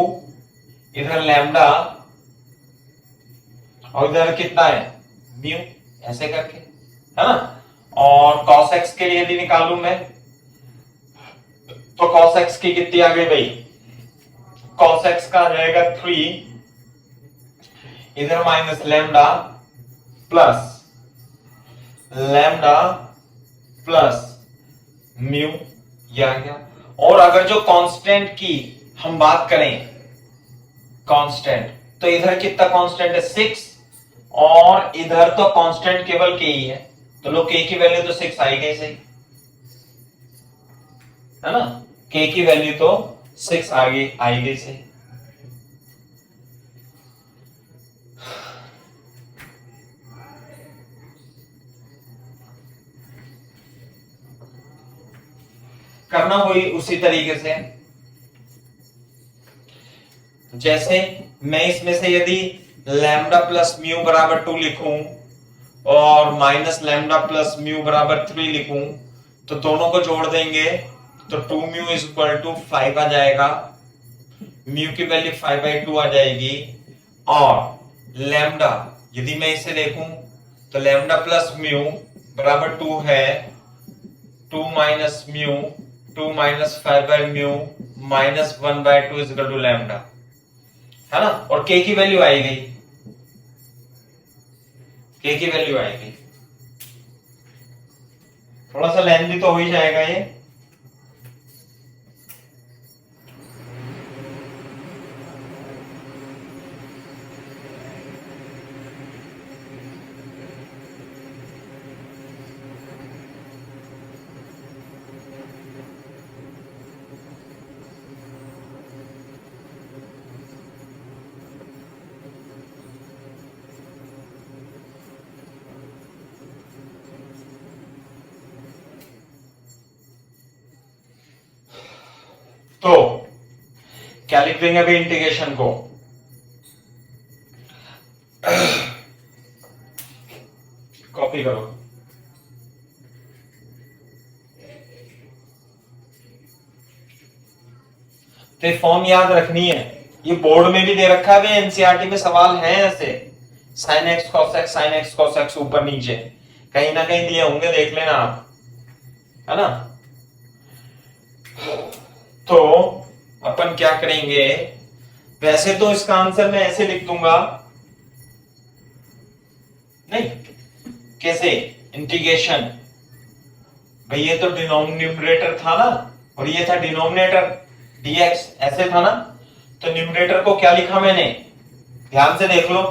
इधर लैम्डा और इधर कितना है म्यू, ऐसे करके, है ना। और cos x के लिए भी निकालू मैं, तो cos x की कितनी आ गई भाई, cos x का आ जाएगा 3, इधर minus lambda plus lambda plus mu, ये आ गया। और अगर जो कांस्टेंट की हम बात करें, कांस्टेंट तो इधर कितना कांस्टेंट है 6, और इधर तो कांस्टेंट केवल k ही है, तो लो k की वैल्यू तो 6 आई गई, सही है ना, k की वैल्यू तो 6 आगे आई गई सही। करना हुई उसी तरीके से, जैसे मैं इसमें से यदि लैम्डा प्लस म्यू बराबर 2 लिखूं और माइनस लैम्डा प्लस म्यू बराबर 3 लिखूं, तो दोनों को जोड़ देंगे तो 2 म्यू इज इक्वल टू 5 आ जाएगा, म्यू की वैल्यू 5/2 आ जाएगी। और लैम्डा यदि मैं इसे देखूं तो लैम्डा प्लस म्यू बराबर 2 है 2 माइनस म्यू, 2 माइनस 5/म्यू minus 1/2 is equal to lambda, है ना। और k की वैल्यू आई गई, k की वैल्यू आई गई, थोड़ा सा लेंथी तो हो ही जाएगा ये। तो क्या लिख देंगे अभी इंटीग्रेशन को, कॉपी करो, तो ये फॉर्म याद रखनी है, ये बोर्ड में भी दे रखा है, एनसीईआरटी में सवाल है ऐसे, sin x cos x sin x cos x ऊपर नीचे कहीं ना कहीं दिए होंगे, देख लेना आप, है ना। तो अपन क्या करेंगे, वैसे तो इसका आंसर मैं ऐसे लिख दूंगा, नहीं कैसे, इंटीग्रेशन, भाई ये तो डिनोमिनेटर था ना और ये था डिनोमिनेटर dx, ऐसे था ना, तो न्यूमरेटर को क्या लिखा मैंने, ध्यान से देख लो,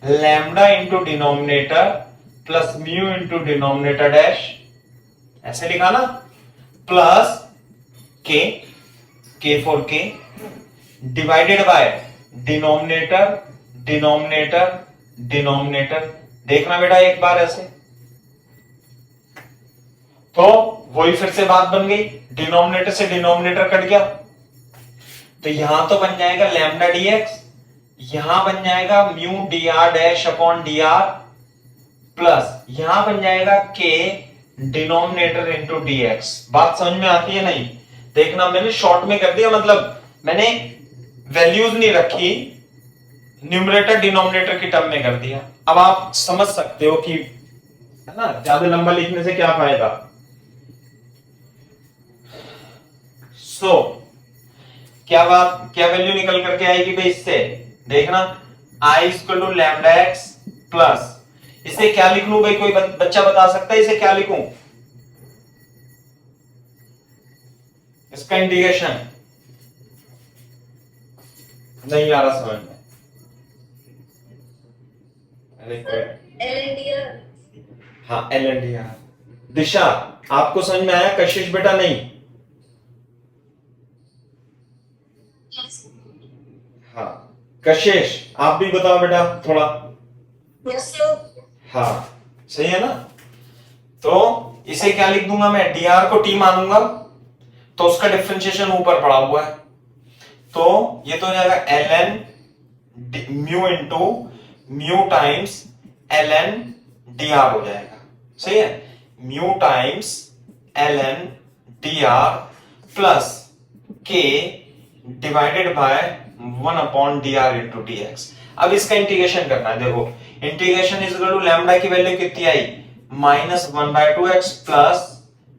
lambda into denominator plus mu into denominator dash, ऐसे लिखा ना, plus k for k divided by denominator denominator denominator, देखना बेटा एक बार ऐसे, तो वही फिर से बात बन गई, डिनोमिनेटर से डिनोमिनेटर कट गया, तो यहां तो बन जाएगा लैम्डा dx, यहां बन जाएगा mu dr dash upon dr, plus यहां बन जाएगा k डिनोमिनेटर इंटू dx। बात समझ में आती है नहीं? देखना मैंने शॉर्ट में कर दिया, मतलब मैंने वैल्यूज नहीं रखी, न्यूमरेटर डिनोमिनेटर की टर्म में कर दिया। अब आप समझ सकते हो कि है ना, ज्यादा लंबा लिखने से क्या फायदा। क्या वैल्यू निकल करके आएगी भाई इससे? देखना, i equal to lambda x plus, इसे क्या लिख लूं भाई? कोई बच्चा बता सकता है इसे क्या लिखूं? इसका इंटीग्रेशन नहीं आ रहा समझ में? अरे हाँ, एल एंड डी आर। दिशा, आपको समझ में आया? कशिश बेटा नहीं? हाँ, कशिश आप भी बताओ बेटा थोड़ा। हाँ, सही है ना? तो इसे क्या लिख दूंगा मैं? dr को t मानूंगा, तो उसका डिफरेंशिएशन ऊपर पड़ा हुआ है, तो ये तो हो जाएगा ln mu into mu times ln dr हो जाएगा। सही है? Mu times ln dr plus k divided by 1 upon dr into dx। अब इसका इंटीग्रेशन करना है। देखो, integration is equal to lambda की वैल्यू कितनी आई? -1/2x प्लस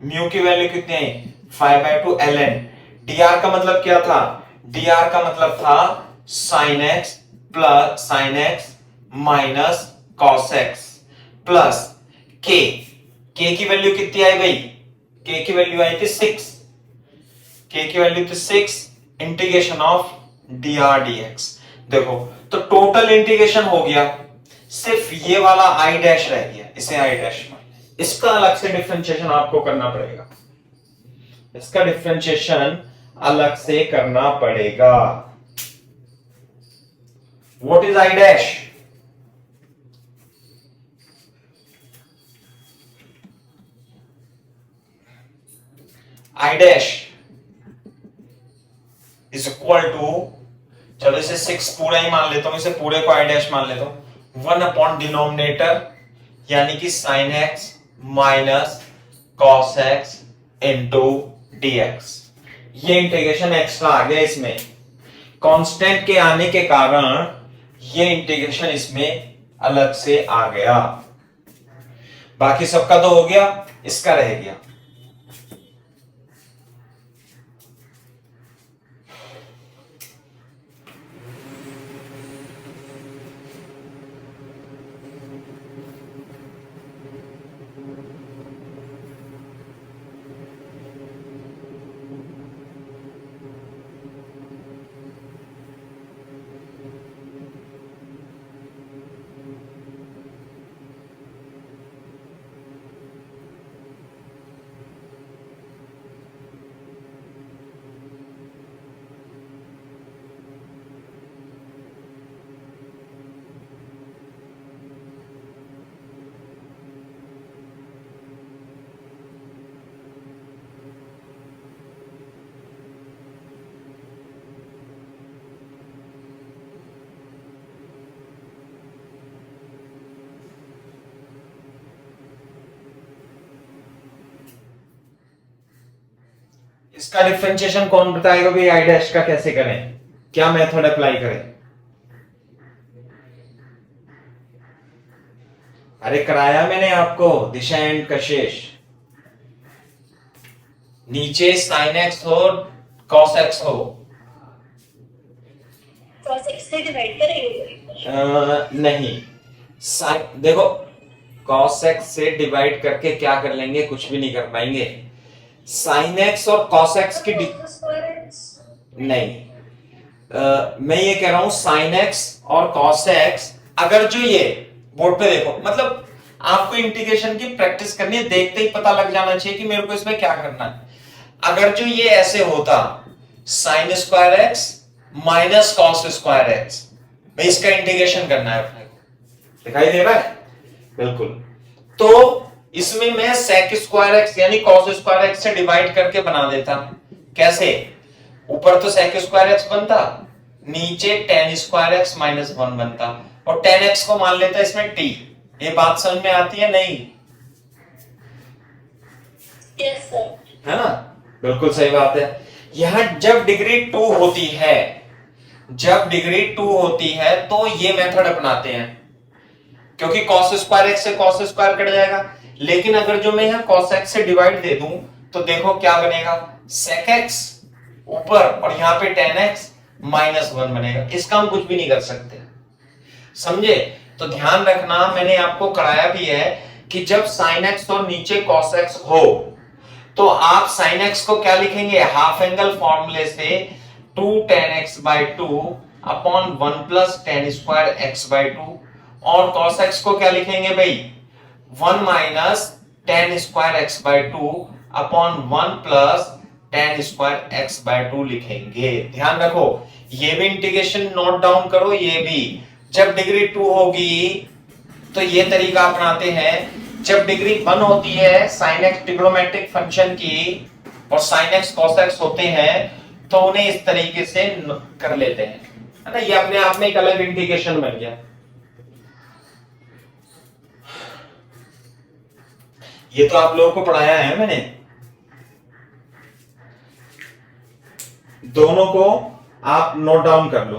म्यू की वैल्यू कितनी आई? 5/2 ln। dr का मतलब क्या था? dr का मतलब था sin x plus sin x minus cos x plus k। k की वैल्यू कितनी आई भाई? k की वैल्यू आई थी 6। k की वैल्यू थी 6, इंटीग्रेशन ऑफ dr dx। देखो, तो टोटल इंटीग्रेशन हो गया, सिर्फ ये वाला i डैश रह गया, इसे i डैश मान लें। इसका अलग से डिफरेंशिएशन आपको करना पड़ेगा, इसका डिफरेंशिएशन अलग से करना पड़ेगा। What is i dash? i dash is equal to, चलो इसे 6 पूरा ही मान लेता हूं, इसे पूरे को i डैश मान लेता हूं, 1 अपॉन डिनोमिनेटर यानी कि sin x minus cos x into dx। ये इंटीग्रेशन एक्स्ट्रा आ गया इसमें, कांस्टेंट के आने के कारण ये इंटीग्रेशन इसमें अलग से आ गया। बाकी सबका तो हो गया, इसका रह गया। इसका डिफरेंशिएशन कौन बताएगा भाई? i डैश का कैसे करें, क्या मेथड अप्लाई करें? अरे कराया मैंने आपको, दिशा एंड कशिश। नीचे sin x हो cos x हो, cos x से डिवाइड करेंगे? नहीं, देखो cos x से डिवाइड करके क्या कर लेंगे? कुछ भी नहीं कर पाएंगे। sin x और cos x की नहीं, मैं ये कह रहा हूं sin x और cos x, अगर जो ये बोर्ड पे देखो, मतलब आपको इंटीग्रेशन की प्रैक्टिस करनी है, देखते ही पता लग जाना चाहिए कि मेरे को इसमें क्या करना है। अगर जो ये ऐसे होता sin square x minus cos square x, भाई इसका इंटीग्रेशन करना है अपने को, दिखाई दे रहा है? बिल्कुल। तो इसमें मैं sec स्क्वायर x यानी cos स्क्वायर x से डिवाइड करके बना देता। कैसे? ऊपर तो sec स्क्वायर x बनता, नीचे tan स्क्वायर x माइनस 1 बनता, और tan x को मान लेता इसमें t। ये बात समझ में आती है नहीं? Yes sir. है ना, बिल्कुल सही बात है। यहां जब डिग्री 2 होती है, जब डिग्री 2 होती है तो ये मेथड अपनाते हैं, क्योंकि cos स्क्वायर एक्स से cos स्क्वायर कट जाएगा। लेकिन अगर जो मैं यहां cos x से डिवाइड दे दूं तो देखो क्या बनेगा, sec x ऊपर और यहां पे tan x -1 बनेगा। इसका हम कुछ भी नहीं कर सकते, समझे। तो ध्यान रखना, मैंने आपको कराया भी है कि जब sin x और नीचे cos x हो तो आप sin x को क्या लिखेंगे, हाफ एंगल फॉर्मूले से 2 tan x by 2 अपॉन 1 plus tan square x by 2, और cos x को क्या लिखेंगे भाई, 1 minus tan square x by 2 अपॉन 1 plus tan square x by 2 लिखेंगे। ध्यान रखो, ये भी इंटीग्रेशन नोट डाउन करो। ये भी जब डिग्री 2 होगी तो ये तरीका अपनाते हैं। जब डिग्री 1 होती है sin x ट्रिग्नोमेट्रिक फंक्शन की और sin x cos x होते हैं तो उन्हें इस तरीके से कर लेते हैं, है ना। ये अपने आप में एक अलग इंटीग्रेशन बन गया। ये तो आप लोगों को पढ़ाया है मैंने, दोनों को आप नोट डाउन कर लो,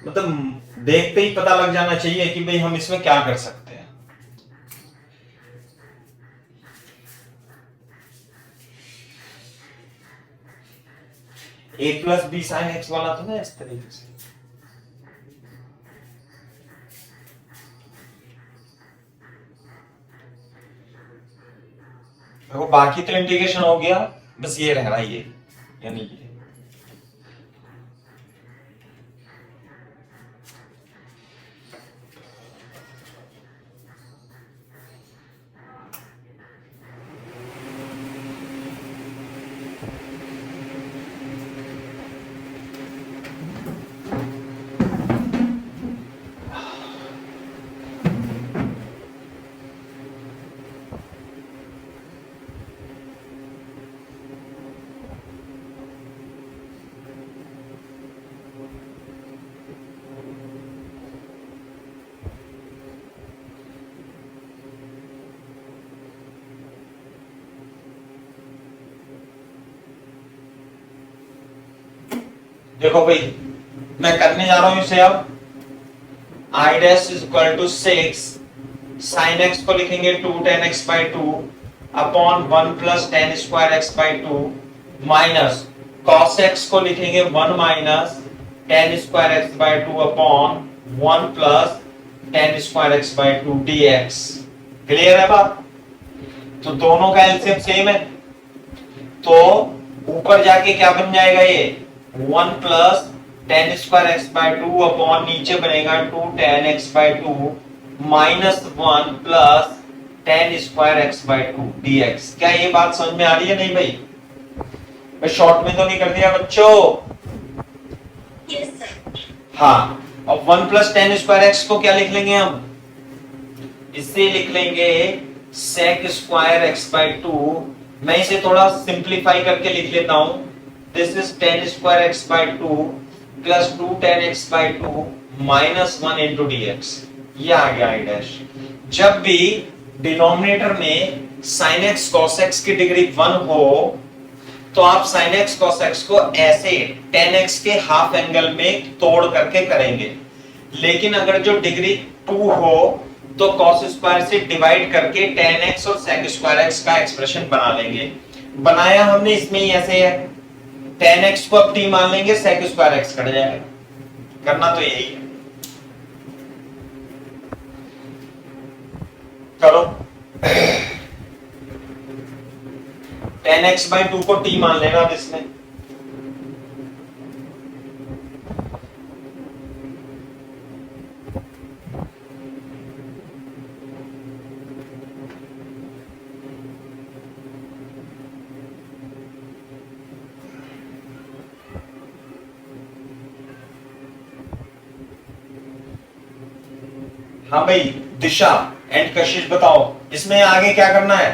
मतलब देखते ही पता लग जाना चाहिए कि भाई हम इसमें क्या कर सकते हैं। a plus b sine x वाला तो ना इस तरीके से। देखो बाकी तो इंटीग्रेशन हो गया, बस ये रह रहा है, ये यानी ये। देखो भाई मैं करने जा रहा हूं इसे अब, i dash is equal to 6 sine x को लिखेंगे 2 tan x by 2 अपॉन 1 plus tan square x by 2 minus cos x को लिखेंगे 1 minus tan square x by 2 अपॉन 1 plus tan square x by 2 dx। Clear है बात। तो दोनों का एलसीएम सेम है, तो ऊपर जाके क्या बन जाएगा, ये 1 plus tan square x by 2 upon नीचे बनेगा 2 tan x by 2 minus 1 plus tan square x by 2 dx। क्या ये बात समझ में आ रही है? नहीं भाई, मैं शॉर्ट में तो नहीं कर दिया बच्चों? Yes sir. हाँ, अब 1 प्लस tan स्क्वायर x को क्या लिख लेंगे हम, इससे लिख लेंगे sec स्क्वायर x by 2। मैं इसे थोड़ा सिंप्लीफाई करके लिख लेता हूं, this is tan square x by 2 plus 2 tan x by 2 minus 1 into dx। ये आ गया आई डैश। जब भी डिनोमिनेटर में sin x cos x की डिग्री 1 हो तो आप sin x cos x को ऐसे tan x के हाफ एंगल में तोड़ करके करेंगे, लेकिन अगर जो डिग्री 2 हो तो cos स्क्वायर से डिवाइड करके tan x और sec स्क्वायर x का एक्सप्रेशन बना लेंगे। बनाया हमने इसमें ही ऐसे है, tan x को अब t मान लेंगे, sec स्क्वायर x कट जाएगा। करना तो यही है, करो। tan x by 2 को t मान लेना अब इसमें, हाँ भाई दिशा एंड कशिश बताओ इसमें आगे क्या करना है?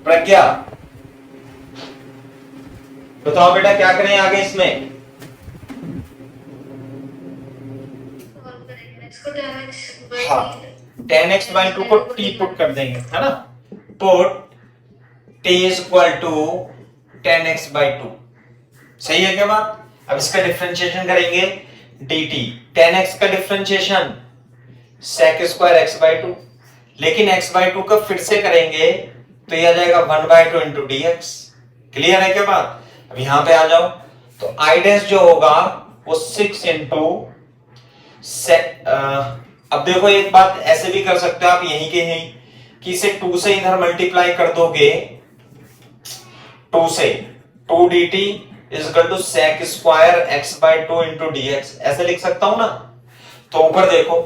प्रज्ञा बताओ बेटा क्या करें आगे इसमें? इसको 10x हाँ, 10x/2 को t पुट कर देंगे, है ना। Put t is equal to 10x/2। सही है क्या बात। अब इसका डिफरेंशिएशन करेंगे, dt 10x का डिफरेंशिएशन sec² x/2, लेकिन x/2 का फिर से करेंगे तो ये आ जाएगा 1/2 इंटू dx। क्लियर है क्या बात। अब यहां पे आ जाओ, तो i डैश जो होगा वो 6 इंटू अब देखो एक बात ऐसे भी कर सकते हो आप, यहीं के यहीं कि इसे 2 से इधर मल्टीप्लाई कर दोगे, 2 से 2 dt is equal to sec² x/2 into dx, ऐसे लिख सकता हूं ना। तो ऊपर देखो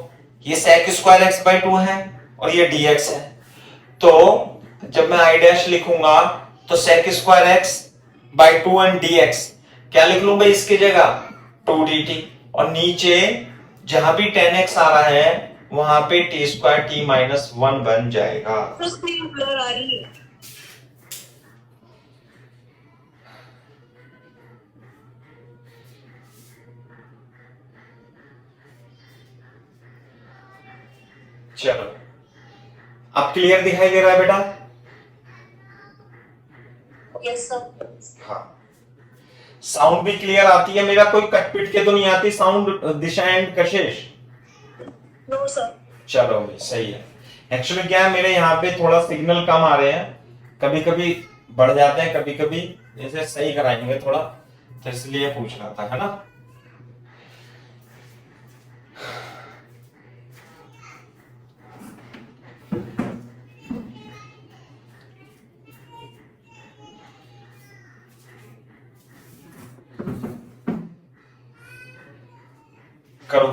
ये sec² x/2 है और ये dx है, तो जब मैं i डैश लिखूंगा तो sec² x/2 एंड dx क्या लिख लूं भाई इसकी जगह 2 dt, और नीचे जहां भी 10x आ रहा है वहां पे t² t-1 बन जाएगा। तो स्क्रीन ब्लर आ रही है। चलो अब क्लियर दिखाई दे रहा है बेटा। Yes sir. हाँ, साउंड भी क्लियर आती है मेरा, कोई कट पिट के तो नहीं आती sound Disha and Kashish. No sir. चलो भाई सही है। एक्चुअली क्या है, मेरे यहाँ पे थोड़ा सिग्नल कम आ रहे हैं, कभी कभी बढ़ जाते हैं, कभी कभी जैसे सही कराएंगे थोड़ा, तो इसलिए पूछ रहा था, है ना। करो।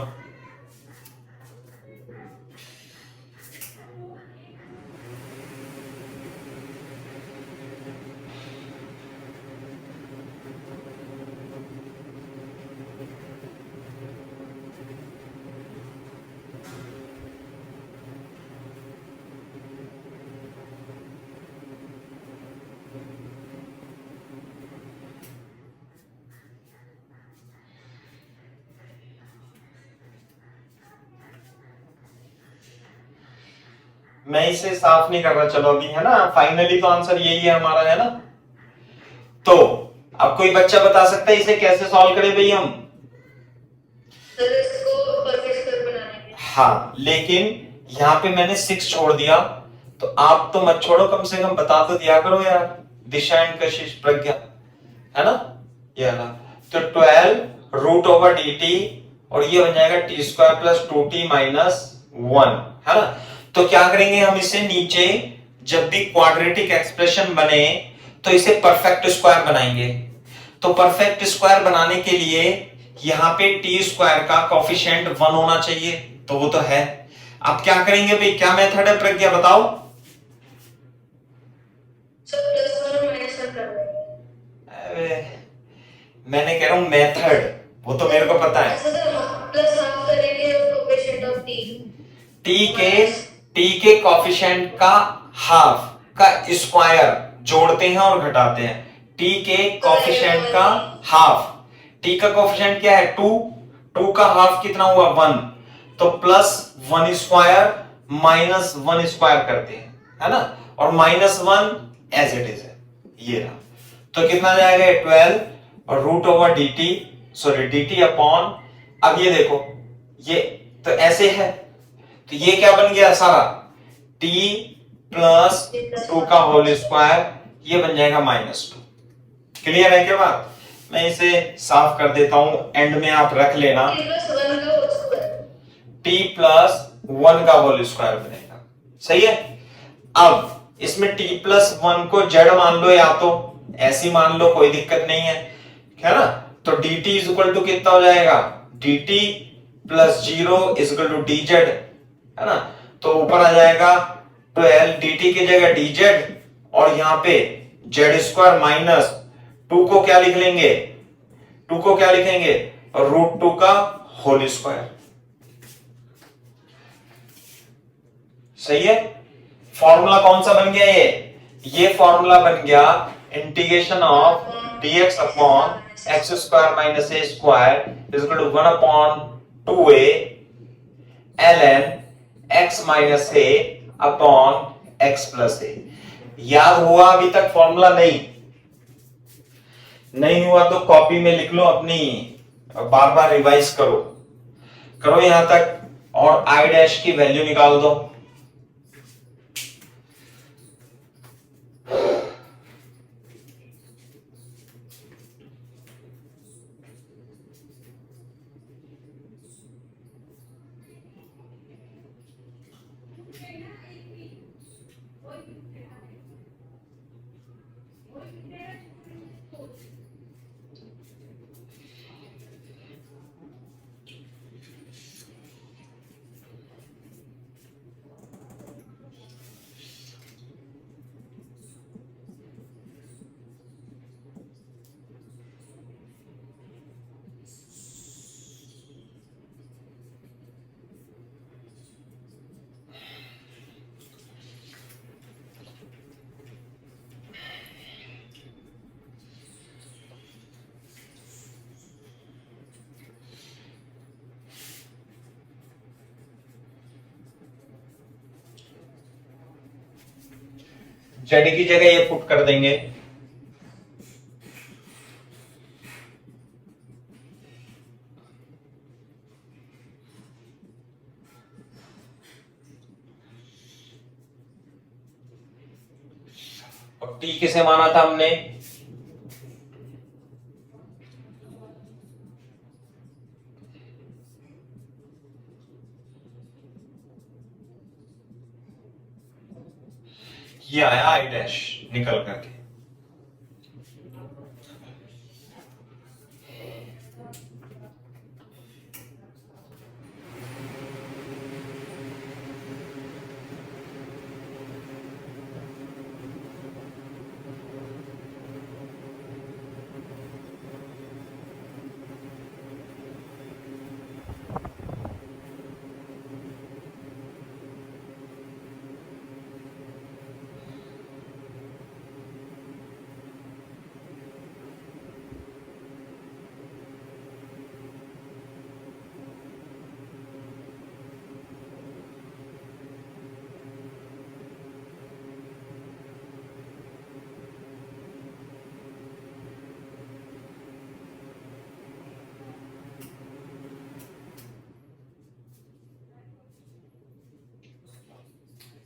मैं इसे साफ नहीं कर रहा, चलो अभी, है ना, फाइनली तो आंसर यही है हमारा, है ना। तो अब कोई बच्चा बता सकता है इसे कैसे सॉल्व करें भाई हम। सर इसको परफेक्ट स्क्वायर बनाने के। हाँ, लेकिन यहाँ पे मैंने 6 छोड़ दिया, तो आप तो मत छोड़ो, कम से कम बता तो दिया करो यार, दिशा एंड कशिश प्रज्ञा, है ना। ये ना, तो 12√/dt और ये बन जाएगा t² + 2t-1, है ना। तो क्या करेंगे हम इसे नीचे, जब भी क्वाड्रेटिक एक्सप्रेशन बने तो इसे परफेक्ट स्क्वायर बनाएंगे। तो परफेक्ट स्क्वायर बनाने के लिए यहाँ पे t² का कोफिशिएंट 1 होना चाहिए, तो वो तो है। अब क्या करेंगे भाई, क्या मेथड है प्रज्ञा बताओ। सर +1 और -1 कर देंगे। मैंने कह रहा हूं मेथड, वो तो मेरे को पता है। प्लस हाफ करेंगे कोएफिशिएंट ऑफ टी के कोफिशिएंट का हाफ का स्क्वायर जोड़ते हैं और घटाते हैं। टी के कोफिशिएंट का हाफ, टी का कोफिशिएंट क्या है 2, 2 का हाफ कितना हुआ 1, तो +1² -1² करते हैं, है ना, और -1 एज इट इज है, ये रहा। तो कितना जाएगा 12√/dt, सॉरी dt अपॉन, अब ये देखो ये तो ऐसे है, तो ये क्या बन गया सारा t + 2 का होल स्क्वायर, ये बन जाएगा -2। क्लियर है क्या बात। मैं इसे साफ कर देता हूं, एंड में आप रख लेना, t + 1 का होल स्क्वायर बनेगा। सही है। अब इसमें t + 1 को z मान लो, या तो ऐसी मान लो, कोई दिक्कत नहीं है ना। तो dt इज इक्वल टू कितना हो जाएगा, dt + 0 is equal to dz, है ना। तो ऊपर आ जाएगा 12 dt की जगह dz, और यहां पे z² - 2 को क्या लिख लेंगे, 2 को क्या लिखेंगे √2 का होल स्क्वायर। सही है। फॉर्मूला कौन सा बन गया, ये फॉर्मूला बन गया integration of dx upon x² - a² is equal to 1/2a ln x minus A upon x plus A. याद हुआ अभी तक फॉर्मूला? नहीं हुआ तो कॉपी में लिख लो अपनी, बार बार रिवाइज करो करो यहां तक, और आई डैश की वैल्यू निकाल दो। जेड की जगह ये पुट कर देंगे। और टी किसे माना था हमने? ये आया आई डैश निकल करके।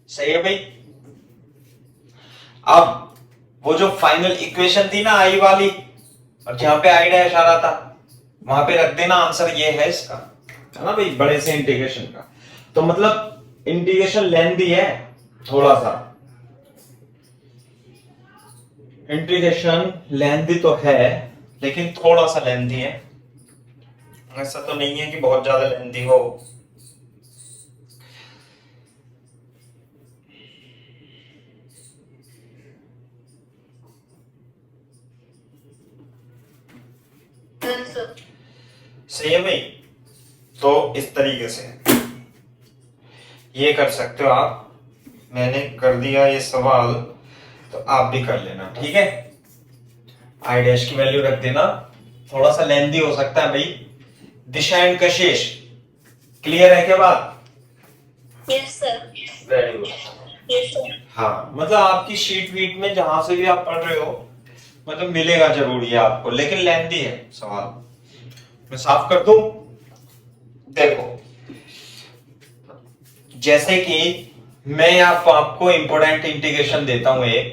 सही है भाई। अब वो जो फाइनल इक्वेशन थी ना आई वाली, और जहां पे आई डैश आ रहा था वहां पे रख देना, आंसर ये है इसका, है ना भाई, बड़े से इंटीग्रेशन का। तो मतलब इंटीग्रेशन लेंथी है थोड़ा सा, इंटीग्रेशन लेंथी तो है लेकिन थोड़ा सा लेंथी है, ऐसा तो नहीं है कि बहुत ज्यादा लेंथी हो। सही है भाई। तो इस तरीके से ये कर सकते हो आप, मैंने कर दिया ये सवाल, तो आप भी कर लेना, ठीक है। आई डैश की वैल्यू रख देना, थोड़ा सा लेंथी हो सकता है भाई। दिशा एंड कशिश क्लियर है क्या बात? Yes sir. Very good. Yes sir. हाँ, मतलब आपकी शीट वीट में जहां से भी आप पढ़ रहे हो मतलब मिलेगा जरूर ये आपको, लेकिन लेंथी है सवाल। मैं साफ कर दूं, देखो जैसे कि मैं आपको इंपोर्टेंट इंटीग्रेशन देता हूं एक,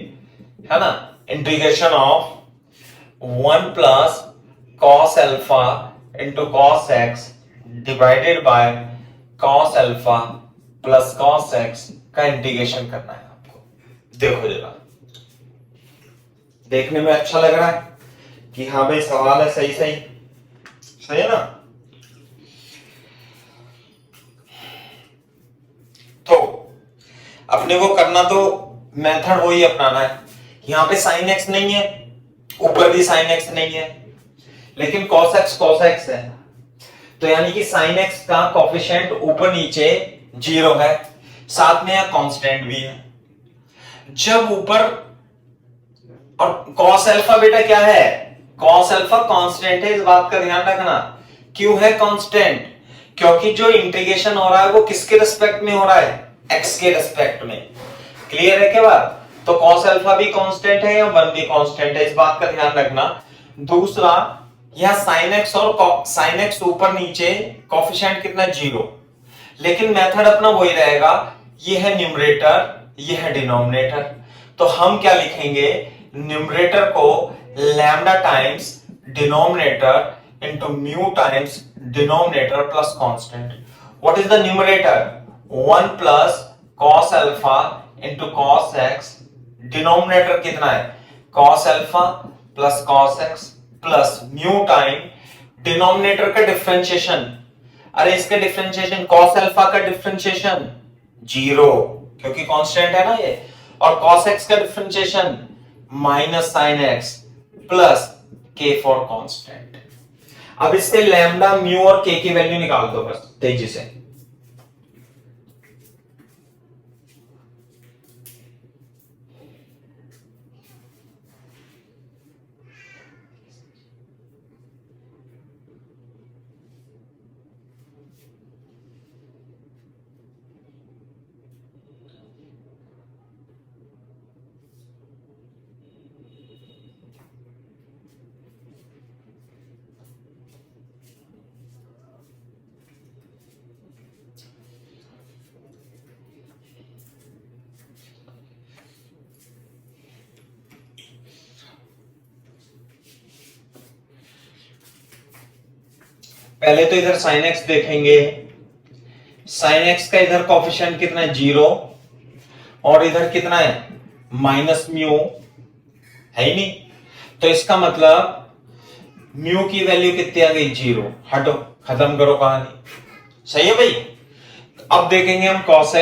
है ना, integration of 1 plus cos alpha into cos x divided by cos alpha plus cos x का इंटीग्रेशन करना है आपको। देखो जरा, देखने में अच्छा लग रहा है कि हाँ भाई सवाल है सही सही सही है ना। तो अपने को करना तो मेथड वही अपनाना है। यहां पे साइन एक्स नहीं है, ऊपर भी साइन एक्स नहीं है, लेकिन कॉस एक्स है, तो यानी कि साइन एक्स का कोफिशिएंट ऊपर नीचे 0 है, साथ में यह कांस्टेंट भी है। जब ऊपर, और कॉस अल्फा बेटा क्या है? कॉस अल्फा कांस्टेंट है, इस बात का ध्यान रखना। क्यों है कांस्टेंट? क्योंकि जो इंटीग्रेशन हो रहा है वो किसके रिस्पेक्ट में हो रहा है, x के रिस्पेक्ट में। क्लियर है क्या बात? तो cos अल्फा भी कांस्टेंट है या 1 भी कांस्टेंट है, इस बात का ध्यान रखना। दूसरा, यह sin x और sin x ऊपर नीचे कोफिशिएंट कितना 0, लेकिन मेथड अपना वही रहेगा, ये है न्यूमरेटर ये है डिनोमिनेटर। तो हम क्या लिखेंगे, न्यूमरेटर को lambda times denominator into mu times denominator plus constant. What is the numerator, 1 plus cos alpha into cos x, denominator कितना है cos alpha plus cos x plus mu time denominator का differentiation. अरे इसका differentiation cos alpha का differentiation 0 क्योंकि constant है ना ये, और cos x का differentiation minus sin x plus k for constant. अब इससे लैम्डा म्यू और k की वैल्यू निकाल दो बस तेजी से। पहले तो इधर sin x देखेंगे, sin x का इधर कोफिशिएंट कितना है 0 और इधर कितना है माइनस म्यू, है ही नहीं। तो इसका मतलब म्यू की वैल्यू कितनी आ गई 0, हटो खत्म करो कहानी। सही है भाई। अब देखेंगे हम cos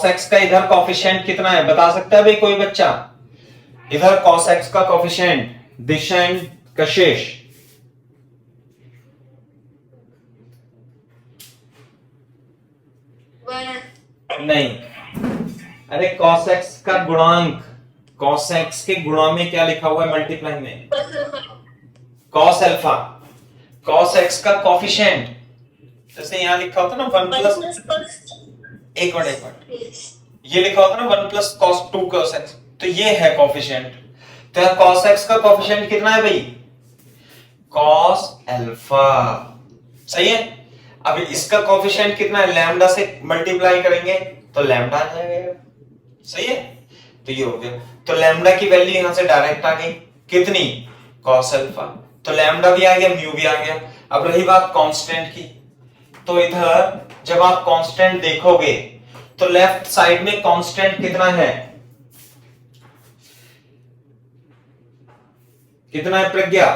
x का इधर कोफिशिएंट कितना है बता सकता है भाई कोई बच्चा? इधर cos x का कोफिशिएंट दिशा एंड कशिश, नहीं, अरे cos x का गुणांक, cos x के गुणा में क्या लिखा हुआ है मल्टीप्लाई में cos अल्फा, cos x का कोफिशिएंट जैसे यहां लिखा होता ना 1 प्लस, एक मिनट ये लिखा होता ना 1 प्लस cos 2 cos x, तो ये है कोफिशिएंट। तो यहां cos x का कोफिशिएंट कितना है भाई cos अल्फा, सही है। अब इसका कोफिशिएंट कितना है, लैम्डा से मल्टीप्लाई करेंगे तो लैम्डा आ जाएगा, सही है। तो ये हो गया, तो लैम्डा की वैल्यू यहां से डायरेक्ट आ गई कितनी cos अल्फा, तो लैम्डा भी आ गया म्यू भी आ गया। अब रही बात कांस्टेंट की, तो इधर जब आप कांस्टेंट देखोगे तो लेफ्ट साइड में कांस्टेंट कितना है, कितना है प्रज्ञा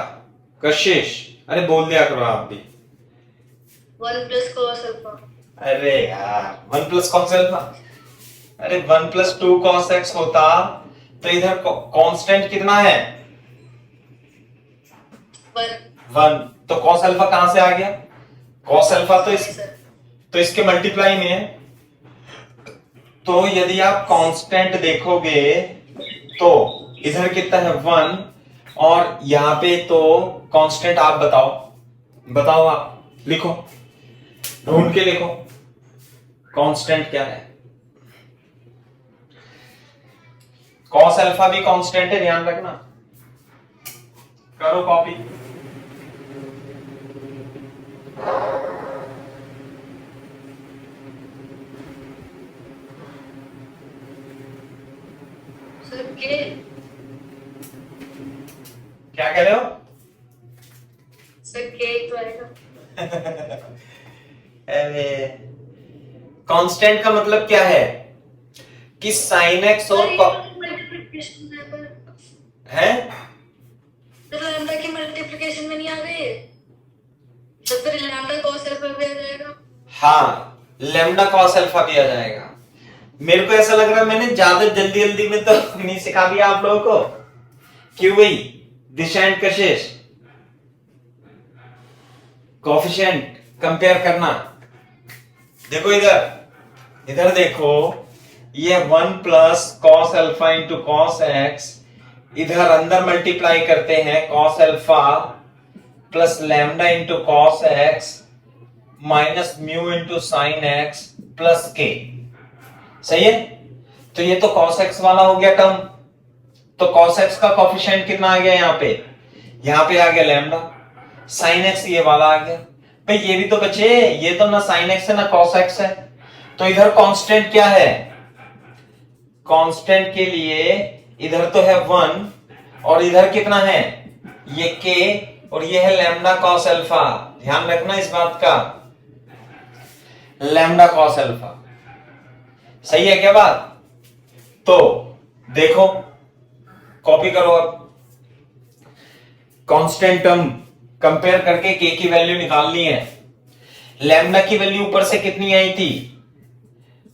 कशिश, अरे बोल दिया करो आप भी। 1 प्लस cos अल्फा। अरे यार 1 प्लस cos अल्फा, अरे 1 प्लस 2 cos x होता तो इधर कांस्टेंट कितना है 1, तो cos अल्फा कहां से आ गया, cos अल्फा तो इसके मल्टीप्लाई में है। तो यदि आप कांस्टेंट देखोगे तो इधर कितना है 1, और यहां पे तो कांस्टेंट आप बताओ आप लिखो, ढूंढ के लिखो कांस्टेंट क्या है। cos अल्फा भी कांस्टेंट है, ध्यान रखना, करो कॉपी। सर के क्या कह रहे हो सर के तो आएगा। अरे कांस्टेंट का मतलब क्या है कि sin x और मल्टीप्लिकेशन है, तो लैम्डा की मल्टीप्लिकेशन में नहीं आ गई, तो फिर लैम्डा cos अल्फा भी आ जाएगा। हाँ लैम्डा cos अल्फा भी आ जाएगा। मेरे को ऐसा लग रहा है मैंने ज्यादा जल्दी में तो नहीं सिखा दिया आप लोगों को, क्यों भाई? दिशा एंड कशिश, कोफिशिएंट कंपेयर करना। देखो इधर देखो, ये 1 plus cos alpha into cos x, इधर अंदर मल्टीप्लाई करते हैं cos alpha plus lambda into cos x minus mu into sine x plus के। सही है, तो ये तो कॉस एक्स वाला हो गया टर्म, तो कॉस एक्स का कोफिशिएंट कितना आ गया यहाँ पे आ गया लैम्डा, साइन एक्स ये वाला आ गया। भाई ये भी तो बचे, ये तो ना साइन एक्स है ना कॉस एक्स है, तो इधर कांस्टेंट क्या है, कांस्टेंट के लिए इधर तो है 1 और इधर कितना है ये k और ये है लैम्डा कॉस अल्फा। ध्यान रखना इस बात का, लैम्डा कॉस अल्फा। सही है क्या बात? तो देखो कॉपी करो, अब कांस्टेंट टर्म कंपेयर करके k की वैल्यू निकालनी है। लैम्डा की वैल्यू ऊपर से कितनी आई थी,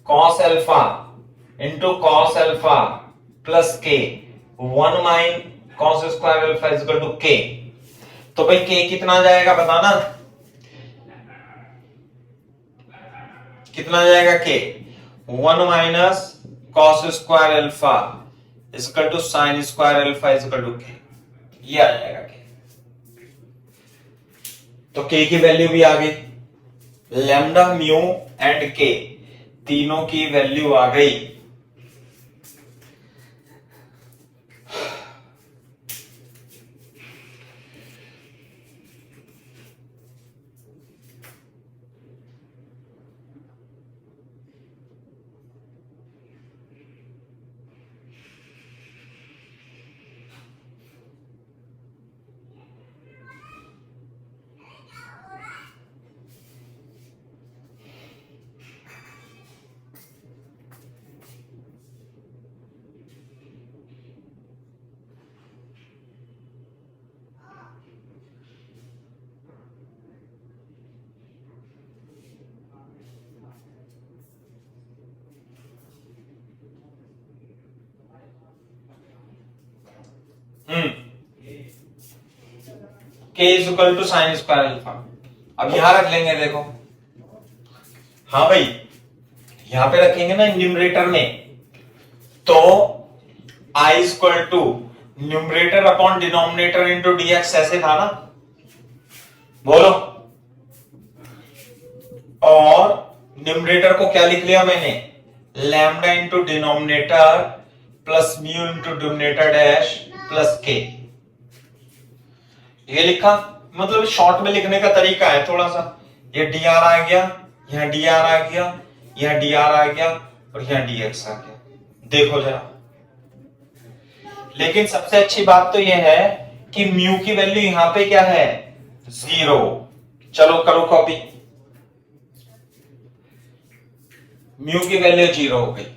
cos alpha into cos alpha plus k, 1 minus cos square alpha is equal to k. तो भाई k कितना जाएगा बताना, कितना जाएगा k, 1 minus cos square alpha is equal to sine square alpha is equal to k, ये आ जाएगा k। तो k की वैल्यू भी आ गई, लैम्डा म्यू एंड k तीनों की वैल्यू आ गई। k is equal to sine square alpha. अब यहां रख लेंगे, देखो हाँ भाई यहां पे रखेंगे ना न्यूमरेटर में, तो i equal to numerator upon denominator into dx ऐसे था ना, बोलो। और न्यूमरेटर को क्या लिख लिया मैंने, lambda into denominator plus mu into denominator dash plus के, ये लिखा। मतलब शॉर्ट में लिखने का तरीका है थोड़ा सा, ये dr आ गया, यहाँ dr आ गया, यहाँ dr आ गया और यहाँ dx आ गया, देखो जरा। लेकिन सबसे अच्छी बात तो ये है कि म्यू की वैल्यू यहां पे क्या है, 0। चलो करो कॉपी, म्यू की वैल्यू 0 हो गई।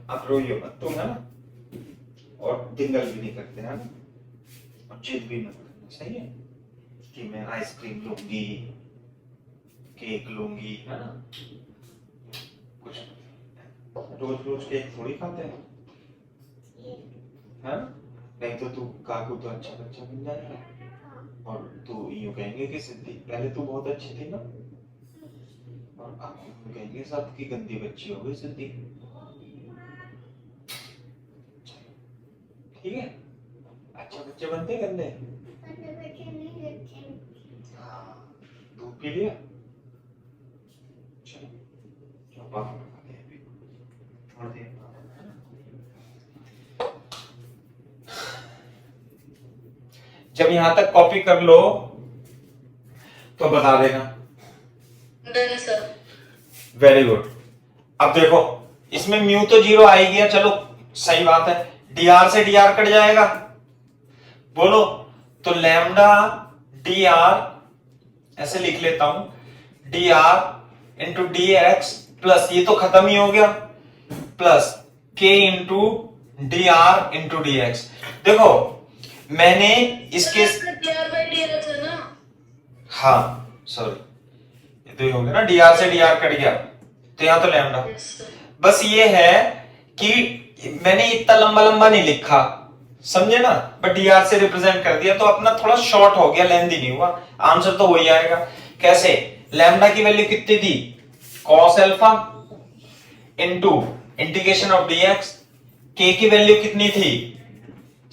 अब रोइयो मत तुम, है ना, और दिंगल भी नहीं करते, है ना, और जिद भी मत करना, सही है कि मैं आइसक्रीम लूंगी, केक लूंगी, है ना। कुछ रोज रोज केक थोड़ी खाते हैं, है ना, नहीं तो तू काकू तो अच्छा बच्चा बन जाएगा और तू यूं कहेंगे कि सिद्धि पहले तू बहुत अच्छी थी ना, और अब कहेंगे सब की गंदी बच्ची हो गई सिद्धि। ठीक है, अच्छे बच्चे बनते गंदे, दूध पी लिया, चलो पापा खाते हैं थोड़ी देर। जब यहां तक कॉपी कर लो तो बता देना। Done sir. Very good. अब देखो इसमें म्यू तो 0 आ ही गया, चलो सही बात है, dr से dr कट जाएगा, बोलो। तो लैम्डा dr ऐसे लिख लेता हूं, dr इंटू dx प्लस ये तो खत्म ही हो गया, plus k into dr into dx। देखो मैंने इसके dr/dx है ना, हाँ सॉरी ये तो हो गया ना, dr से dr कट गया, तो यहां तो लैम्डा। बस ये है कि मैंने इतना लंबा लंबा नहीं लिखा, समझे ना, बट dr से रिप्रेजेंट कर दिया, तो अपना थोड़ा शॉर्ट हो गया, लेंथी नहीं हुआ, आंसर तो वही आएगा। कैसे, लैम्डा की वैल्यू कितनी थी, cos alpha into integration of dx, k की वैल्यू कितनी थी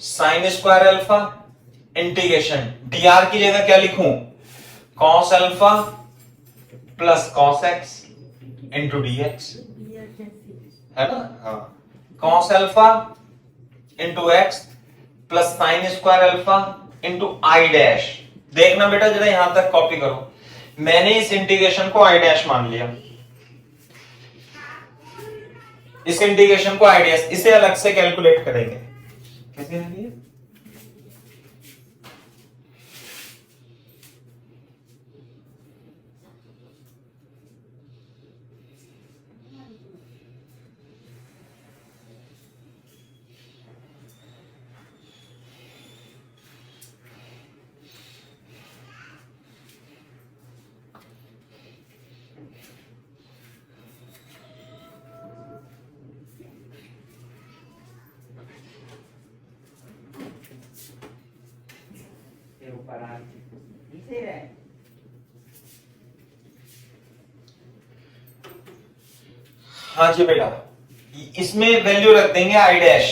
sign square alpha, integration dr की जगह क्या लिखूं cos alpha plus cos x into dx, है ना। हाँ, cos alpha into x plus sign square alpha into I dash. देखना बेटा जरा यहां तक कॉपी करो, मैंने इस इंटीग्रेशन को आई डैश मान लिया, इस इंटीग्रेशन को आई डैश, इसे अलग से कैलकुलेट करेंगे। कैसे करेंगे? हाँ जी बेटा, इसमें वैल्यू रख देंगे आई डैश।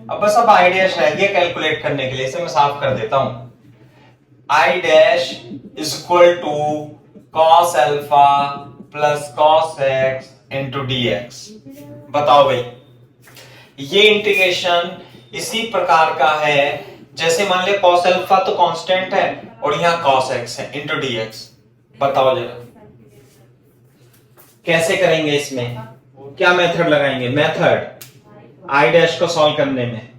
अब बस अब आई डैश रह गया कैलकुलेट करने के लिए, इसे मैं साफ कर देता हूं। I dash is equal to cos alpha plus cos x into d x. बताओ भाई, ये इंटीग्रेशन इसी प्रकार का है जैसे मान ले कॉस अल्फा तो कांस्टेंट है और यहां कॉस एक्स है इंटू डी एक्स। बताओ जरा कैसे करेंगे, इसमें क्या मेथड लगाएंगे? मेथड आई डैश को सॉल्व करने में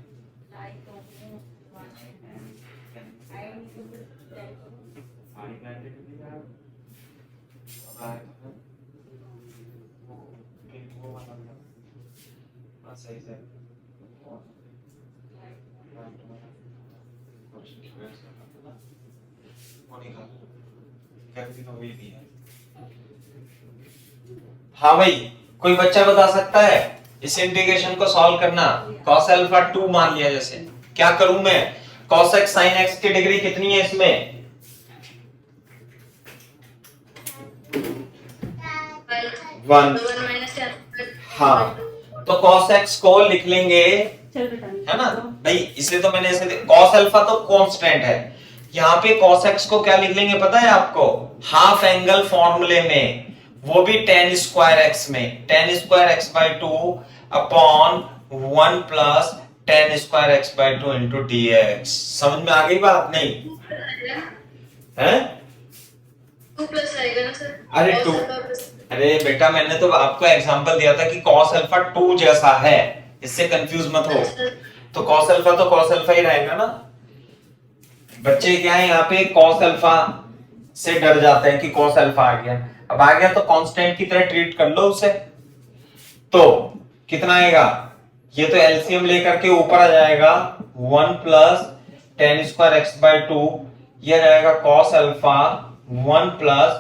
हाँ भाई, कोई बच्चा बता सकता है इस इंटीग्रेशन को सॉल्व करना? cos अल्फा 2 मान लिया, जैसे क्या करूं मैं, cos x sin x की डिग्री कितनी है इसमें? 1। हाँ, तो cos x को लिख लेंगे, है ना भाई। इसे तो मैंने ऐसे cos अल्फा तो कांस्टेंट है, यहाँ पे cos x को क्या लिख लेंगे पता है आपको? हाफ एंगल फॉर्मूले में, वो भी tan स्क्वायर x में, tan स्क्वायर x बाई 2 अपॉन 1 plus tan square x by 2 into d x. समझ में आ गई बात? नहीं है? 2 प्लस आएगा ना सर? अरे 2, अरे बेटा मैंने तो आपको एग्जांपल दिया था कि cos अल्फा 2 जैसा है, इससे कंफ्यूज मत हो। तो cos अल्फा तो cos अल्फा ही रहेगा ना। बच्चे क्या है यहाँ पे cos अल्फा से डर जाते हैं कि cos अल्फा आ गया, अब आ गया तो कांस्टेंट की तरह ट्रीट कर लो उसे। तो कितना आएगा, ये तो एलसीएम लेकर के ऊपर आ जाएगा 1 plus tan square x by 2, ये रहेगा cos alpha 1 plus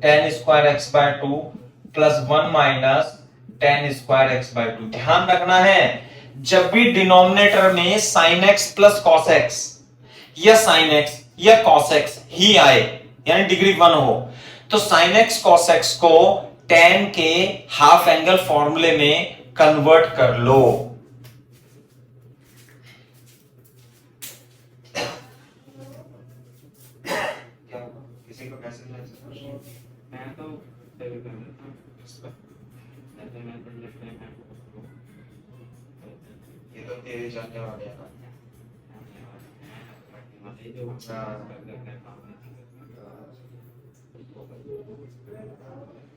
tan square x by 2 plus 1 minus tan square x by 2। ध्यान रखना है, जब भी डिनोमिनेटर में sin x plus cos x या sin x या cos x ही आए, यानी डिग्री 1 हो, तो sin x cos x को tan के हाफ एंगल फॉर्मूले में कन्वर्ट कर लो। किसी को कैसे मैं तो ये तो तेरे जानने वाले हैं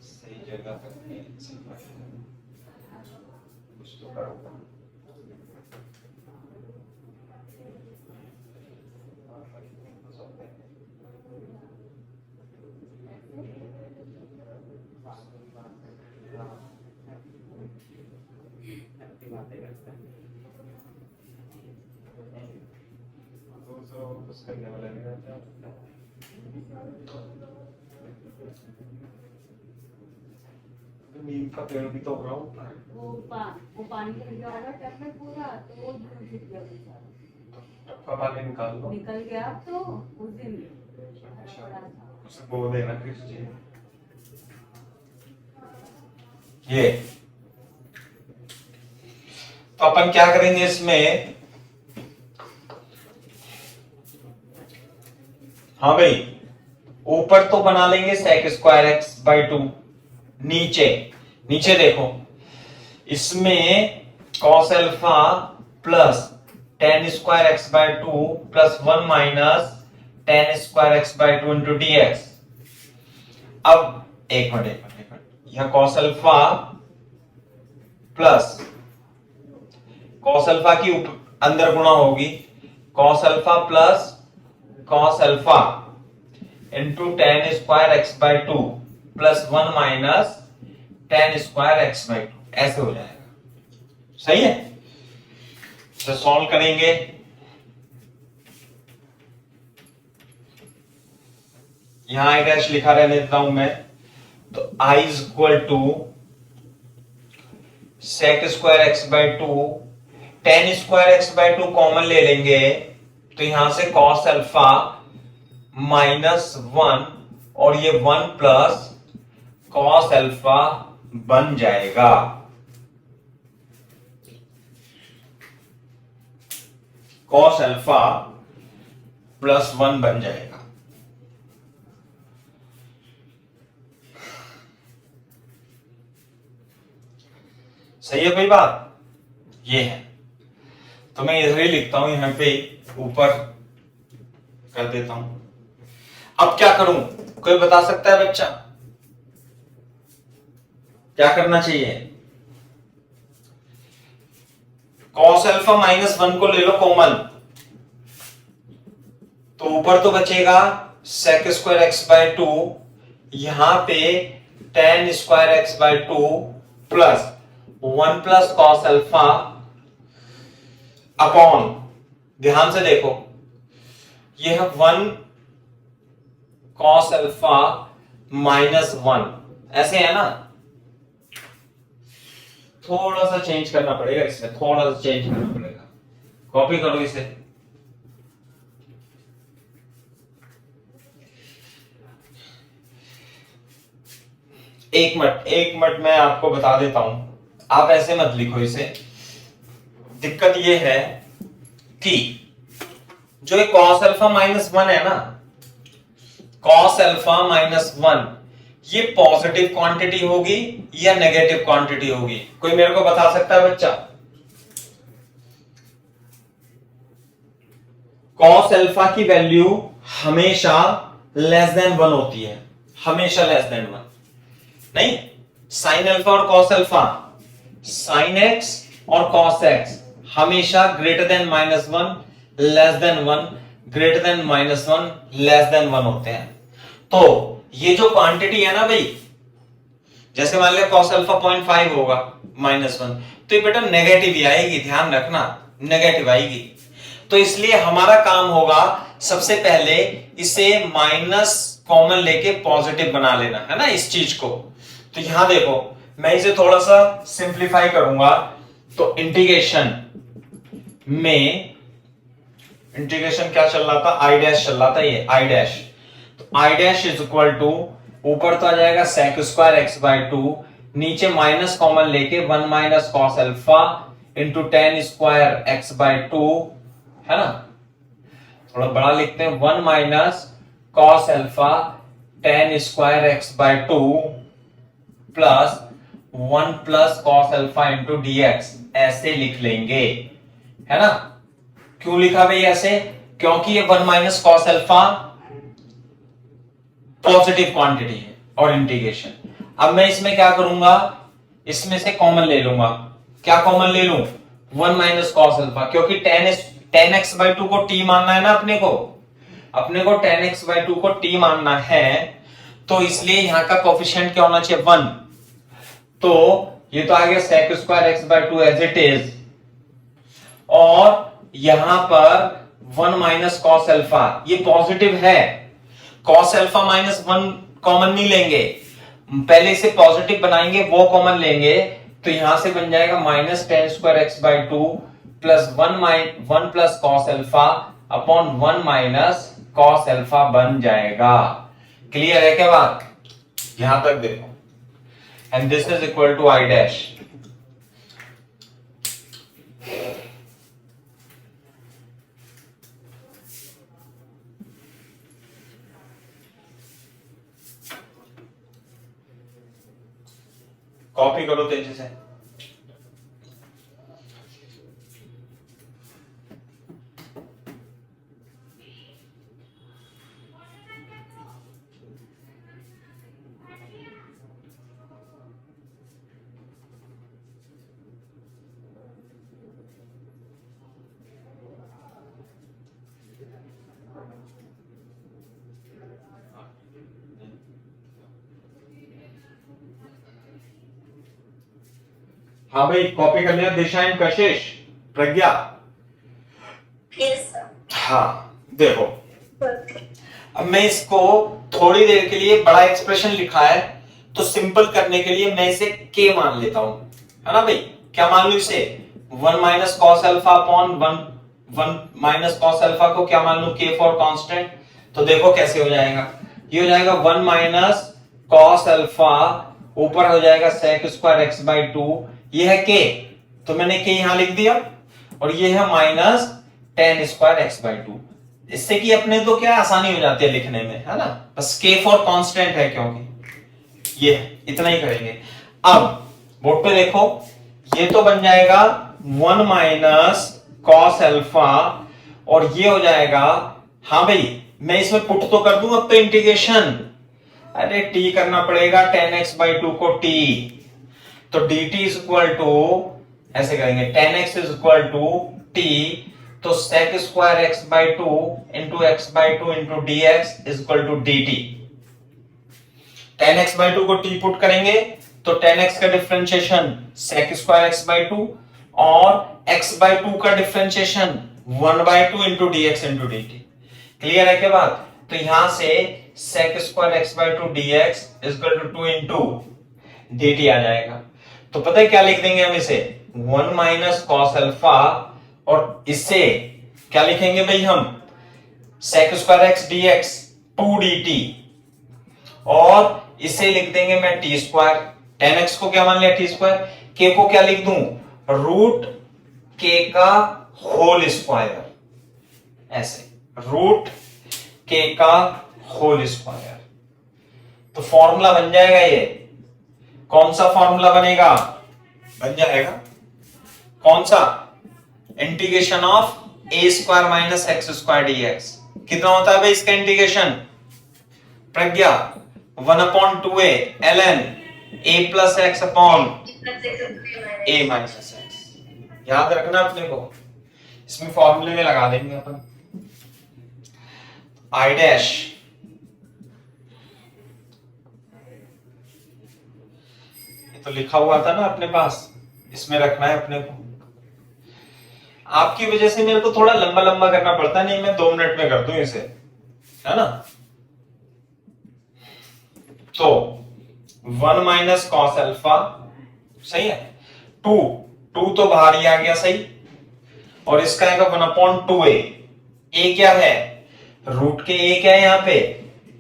सही जगह पर कुछ तो करो। करने वाला नहीं रहता। नीम का पेड़ भी तो उग रहा ऊपर, वो पानी का निकल रहा टप में पूरा, तो वो झूठ गया बेचारा, टप्पा पानी निकाल दो, निकल गया। तो उस दिन अच्छा उसे बो देना कृष्ण जी। ये तो अपन क्या करेंगे इसमें, हाँ भाई, ऊपर तो बना लेंगे sec square x by two, नीचे नीचे देखो, इसमें cos alpha plus tan square x by two plus 1 minus tan square x by two into d x. अब एक मिनट, यह cos alpha plus cos alpha की अंदर गुणा होगी, cos alpha plus cos alpha into tan square x by two plus 1 minus tan square x by to, ऐसे हो जाएगा। सही है, तो सॉल्व करेंगे। यहां आई डैश लिखा रहने देता हूं मैं, तो i is equal to sec square x by two, tan square x by two common ले लेंगे, तो यहां से cos अल्फा माइनस 1 और ये 1 प्लस cos अल्फा बन जाएगा। cos अल्फा प्लस 1 बन जाएगा। सही है कोई बात, ये है, तो मैं इधर ही लिखता हूं, यहां पे ऊपर कर देता हूं। अब क्या करूं, कोई बता सकता है बच्चा क्या करना चाहिए? cos अल्फा माइनस 1 को ले लो कॉमन, तो ऊपर तो बचेगा sec square x by to, यहां पे tan square x by two plus 1 plus cos alpha upon, ध्यान से देखो, यह 1 cos अल्फा माइनस 1, ऐसे है ना, थोड़ा सा चेंज करना पड़ेगा, इसमें थोड़ा सा चेंज करना पड़ेगा, कॉपी करो इसे। एक मिनट मैं आपको बता देता हूं, आप ऐसे मत लिखो इसे। दिक्कत ये है कि जो ये cos अल्फा माइनस 1 है ना, cos अल्फा माइनस 1, ये पॉजिटिव क्वांटिटी होगी या नेगेटिव क्वांटिटी होगी? कोई मेरे को बता सकता है बच्चा? cos अल्फा की वैल्यू हमेशा लेस देन 1 होती है, हमेशा लेस देन 1 नहीं। sin अल्फा और cos अल्फा, sin x और cos x हमेशा greater than minus 1, less than 1, greater than minus 1, less than 1 होते हैं। तो ये जो क्वांटिटी है ना भाई, जैसे मान लिया cos अल्फा 0.5 होगा माइनस 1, तो ये बेटा नेगेटिव ही आएगी, ध्यान रखना, नेगेटिव आएगी। तो इसलिए हमारा काम होगा सबसे पहले इसे माइनस कॉमन लेके पॉजिटिव बना लेना है ना इस चीज को। तो यहां देखो, मैं इसे थोड़ा सा सिंप्लीफाई करूंगा, तो इंटीग्रेशन में, इंटीग्रेशन क्या चल रहा था, आई डैश चल रहा था, ये आई डैश, तो i dash is equal to, ऊपर तो आ जाएगा sec square x by two, नीचे माइनस कॉमन लेके 1 minus cos alpha into tan square x by two, है ना, थोड़ा बड़ा लिखते हैं, 1 minus cos alpha tan square x by two plus 1 plus cos alpha into d x, ऐसे लिख लेंगे, है ना। क्यों लिखा भाई ऐसे? क्योंकि ये 1 minus cos alpha positive quantity है और इंटीग्रेशन। अब मैं इसमें क्या करूंगा, इसमें से कॉमन ले लूंगा। क्या कॉमन ले लूं? 1 माइनस cos अल्फा, क्योंकि tan x बाई टू को t मानना है ना अपने को tan x बाई टू को t मानना है, तो इसलिए यहां का कोफिशिएंट क्या होना चाहिए, 1। तो ये तो आ गया sec square x by two as it is, और यहां पर 1 माइनस cos अल्फा, ये पॉजिटिव है, cos अल्फा माइनस 1 कॉमन नहीं लेंगे, पहले इसे पॉजिटिव बनाएंगे, वो कॉमन लेंगे, तो यहां से बन जाएगा minus tan square x by two plus 1 plus cos alpha upon 1 minus cos alpha बन जाएगा। क्लियर है क्या बात? यहां तक देखो, and this is equal to i dash. Copy करो तेजी से। हाँ भाई, कॉपी कर लिया। दिशा and Kashish, Pragya. Yes sir. हाँ देखो, अब मैं इसको थोड़ी देर के लिए बड़ा एक्सप्रेशन लिखा है, तो सिंपल करने के लिए मैं इसे के मान लेता हूं, है ना भाई। क्या मान लू इसे? 1 minus cos alpha upon 1 minus cos alpha को क्या मान लू? के फॉर कांस्टेंट। तो देखो कैसे हो जाएगा। ये हो जाएगा 1 माइनस कॉस अल्फा, ऊपर हो जाएगा सेक स्क्वायर एक्स बाई 2, ये है के, तो मैंने के यहां लिख दिया, और ये है minus ten square x by 2। इससे कि अपने तो क्या आसानी हो जाती है लिखने में, है ना। बस के फॉर कांस्टेंट है, क्योंकि ये इतना ही करेंगे। अब बोर्ड पे देखो, ये तो बन जाएगा 1 माइनस कॉस अल्फा, और ये हो जाएगा, हाँ भाई मैं इसमें पुट तो कर दूं अब तो इंटीग्रेशन। अरे टी करना पड़ेगा, 10x बाई 2 को टी, तो dt इज इक्वल टू, ऐसे करेंगे 10x is equal to t, तो sec square x by 2 into x by 2 into d x is equal to d t. 10x by 2 को t put करेंगे तो 10x का differentiation sec square x by 2 और x by 2 का differentiation 1 by 2 into d x into D t. Clear है क्या बात? तो यहां से sec square x by 2 D x is equal to 2 into D T आ जाएगा। तो पता है क्या लिख देंगे हम इसे? 1 माइनस कॉस अल्फा, और इससे क्या लिखेंगे भाई हम? Sec square x d x 2 d t, और इसे लिख देंगे मैं टी स्क्वायर। 10x को क्या मान लिया? T square. के को क्या लिख दूं? रूट के का होल स्क्वायर, ऐसे रूट के का होल स्क्वायर। तो फॉर्मूला बन जाएगा ये। कौन सा फॉर्मूला बनेगा? बन जाएगा कौन सा? Integration of A square minus x square D x. कितना होता है भाई इसका integration? Pragya 1 upon 2a ln a plus x upon a minus x. याद रखना अपने को, इसमें फॉर्मूले में लगा देंगे अपन। i डैश तो लिखा हुआ था ना अपने पास, इसमें रखना है अपने को। आपकी वजह से मेरे को थोड़ा लंबा लंबा करना पड़ता है, नहीं मैं 2 मिनट में कर दूं इसे, है ना। तो 1 माइनस कॉस अल्फा, सही है। 2 तो बाहर ही आ गया, सही। और इसका आएगा 1 अपॉन 2a। ए क्या है? रूट के ए क्या है यहां पे?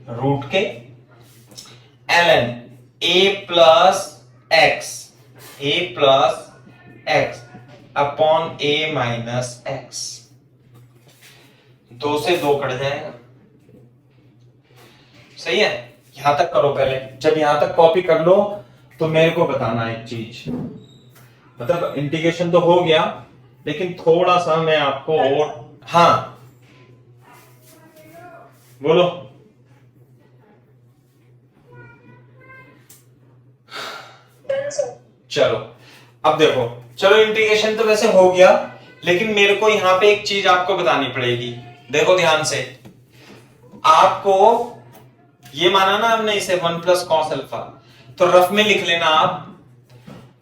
रूट के ln a plus x, A plus x upon A minus x. 2 से 2 कट जाएगा, सही है। यहां तक करो पहले। जब यहां तक कॉपी कर लो तो मेरे को बताना एक चीज, मतलब इंटीग्रेशन तो हो गया, लेकिन थोड़ा सा मैं आपको और, हाँ बोलो। चलो अब देखो, चलो इंटीग्रेशन तो वैसे हो गया, लेकिन मेरे को यहां पे एक चीज आपको बतानी पड़ेगी। देखो ध्यान से, आपको ये माना ना हमने इसे 1 प्लस कॉस अल्फा, तो रफ में लिख लेना आप।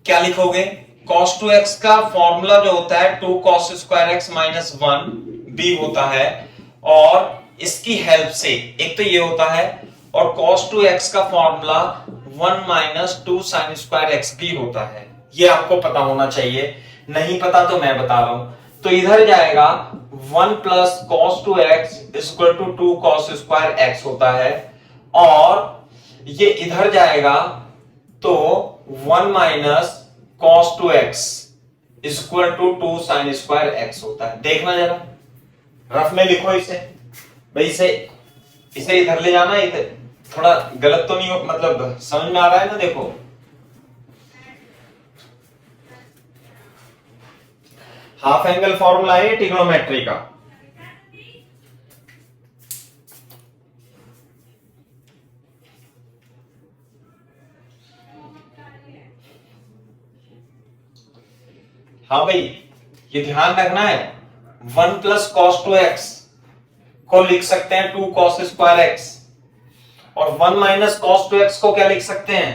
क्या लिखोगे? cos 2x का फॉर्मूला जो होता है 2 cos square x minus 1 b होता है, और इसकी हेल्प से एक तो ये होता है, और cos 2x का formula 1 minus 2 sine square x b होता है। ये आपको पता होना चाहिए, नहीं पता तो मैं बता रहा हूं। तो इधर जाएगा 1 plus cos 2x equal to 2 cos square x होता है, और ये इधर जाएगा तो 1 minus cos 2x equal to 2 sine square x होता है। देखना जरा, रफ में लिखो इसे भाई, इसे इधर ले जाना, इधर थोड़ा गलत तो नहीं हो, मतलब समझ में आ रहा है ना। देखो हाफ एंगल फॉर्मूला है ट्रिग्नोमेट्री का। हाँ भाई, ये ध्यान रखना है, 1 प्लस कॉस 2x को लिख सकते हैं 2 कॉस स्क्वायर एक्स, और 1 माइनस कॉस 2x को क्या लिख सकते हैं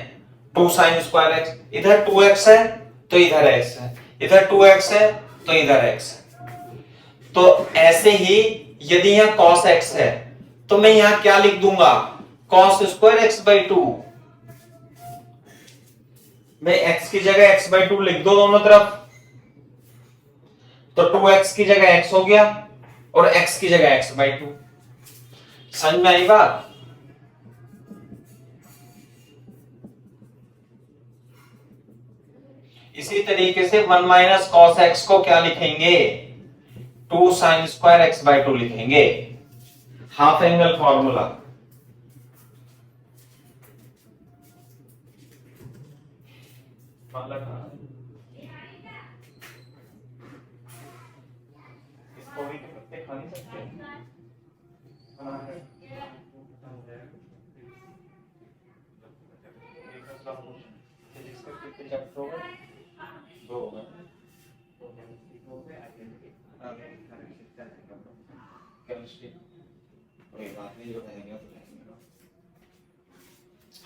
2 साइन स्क्वायर एक्स। इधर 2x है तो इधर x है, इधर 2x है तो इधर x है। तो ऐसे ही यदि यहां cos x है तो मैं यहां क्या लिख दूंगा cos स्क्वायर एक्स बाई 2। मैं x की जगह x बाई 2 लिख दो दोनों तरफ, तो 2x की जगह x हो गया और x की जगह x बाई 2। समझ में आई बात। इसी तरीके से 1 माइनस कॉस एक्स को क्या लिखेंगे 2 साइन स्क्वायर एक्स बाई 2 लिखेंगे, हाफ एंगल फॉर्मूला। इसको भी पत्ते खा नहीं सकते।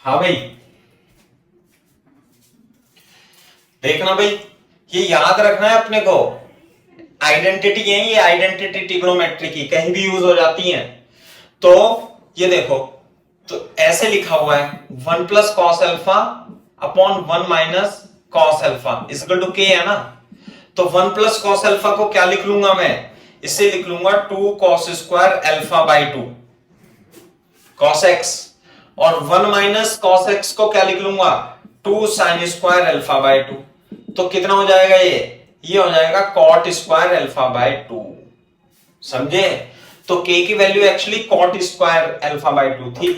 हाँ भाई, देखना भाई, ये याद रखना है अपने को। आइडेंटिटी है, ये आइडेंटिटी ट्रिग्नोमेट्री की कहीं भी यूज हो जाती है। तो ये देखो, तो ऐसे लिखा हुआ है 1 plus cos alpha upon 1 minus cos alpha equal to k है ना। तो 1 प्लस कॉस अल्फा को क्या लिख लूंगा मैं, इसे लिख लूंगा 2 cos square alpha by 2 cos x, और 1 माइनस कॉस एक्स को क्या लिख लूंगा 2 साइन स्क्वायर अल्फा बाई 2। तो कितना हो जाएगा ये हो जाएगा कॉट स्क्वायर अल्फा बाई 2। समझे। तो के की value actually cot square alpha by 2 थी।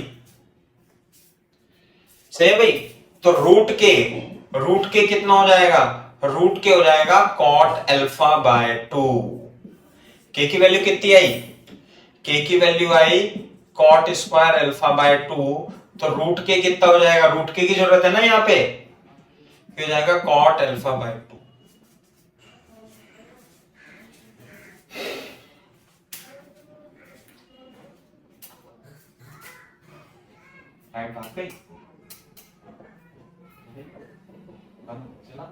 सही है भाई। तो रूट के कितना हो जाएगा, रूट के हो जाएगा कॉट अल्फा बाय 2। के की वैल्यू कितनी आई, के की value I cot square alpha by 2। तो रूट के कितना हो जाएगा, रूट के की जरूरत है ना यहाँ पे, हो जाएगा कॉट अल्फा बाय 2। राइट बात है। चला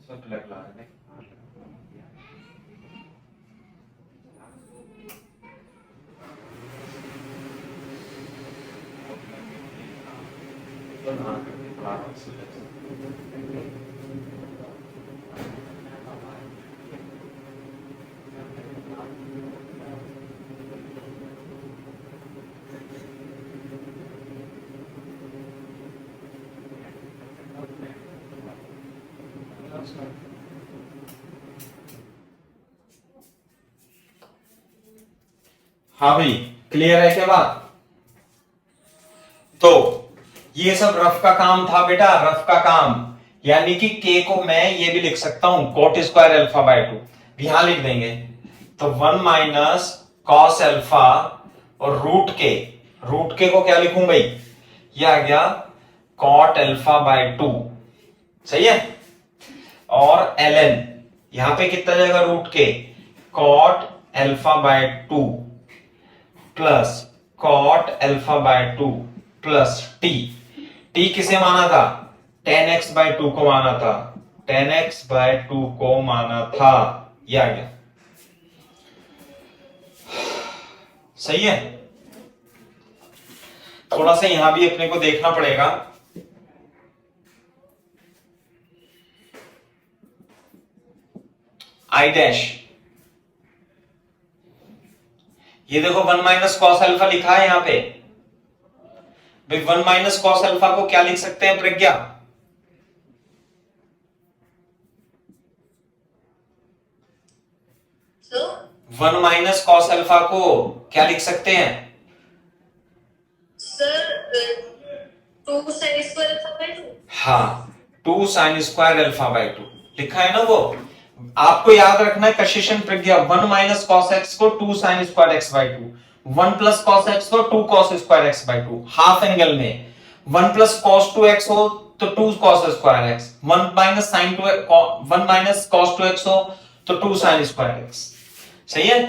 सब लग रहा है। हाँ भाई, क्लियर है क्या बात। तो ये सब रफ का काम था बेटा, रफ का काम। यानी कि के को मैं ये भी लिख सकता हूं कॉट स्क्वायर अल्फा बाय 2, यहां लिख देंगे। तो 1 माइनस कॉस अल्फा और रूट के को क्या लिखूं भाई, ये आ गया कॉट अल्फा बाय 2। सही है। और ln यहां पे कितना जाएगा root k cot alpha by 2 plus cot alpha by 2 plus t किसे माना था, tan x बाय 2 को माना था, tan x बाय 2 को माना था। ये आ गया। सही है। थोड़ा सा यहां भी अपने को देखना पड़ेगा। आई डैश, ये देखो 1 माइनस कॉस अल्फा लिखा है यहां पे भाई। 1 माइनस कॉस अल्फा को क्या लिख सकते हैं प्रज्ञा, 1 माइनस कॉस अल्फा को क्या लिख सकते हैं? Sir 2 sin square alpha by 2। हाँ, 2 साइन स्क्वायर अल्फा बाय 2 लिखा है ना वो। आपको याद रखना है कशिशन प्रज्ञा, 1 माइनस कॉस एक्स को 2 sine square x by 2, 1 plus cos x को 2 cos square x by 2। Half angle में 1 प्लस कॉस 2 एक्स हो तो 2 cos square x, 1 minus sine 2 1 minus cos 2 x हो तो 2 साइन स्क्वायर एक्स। सही है।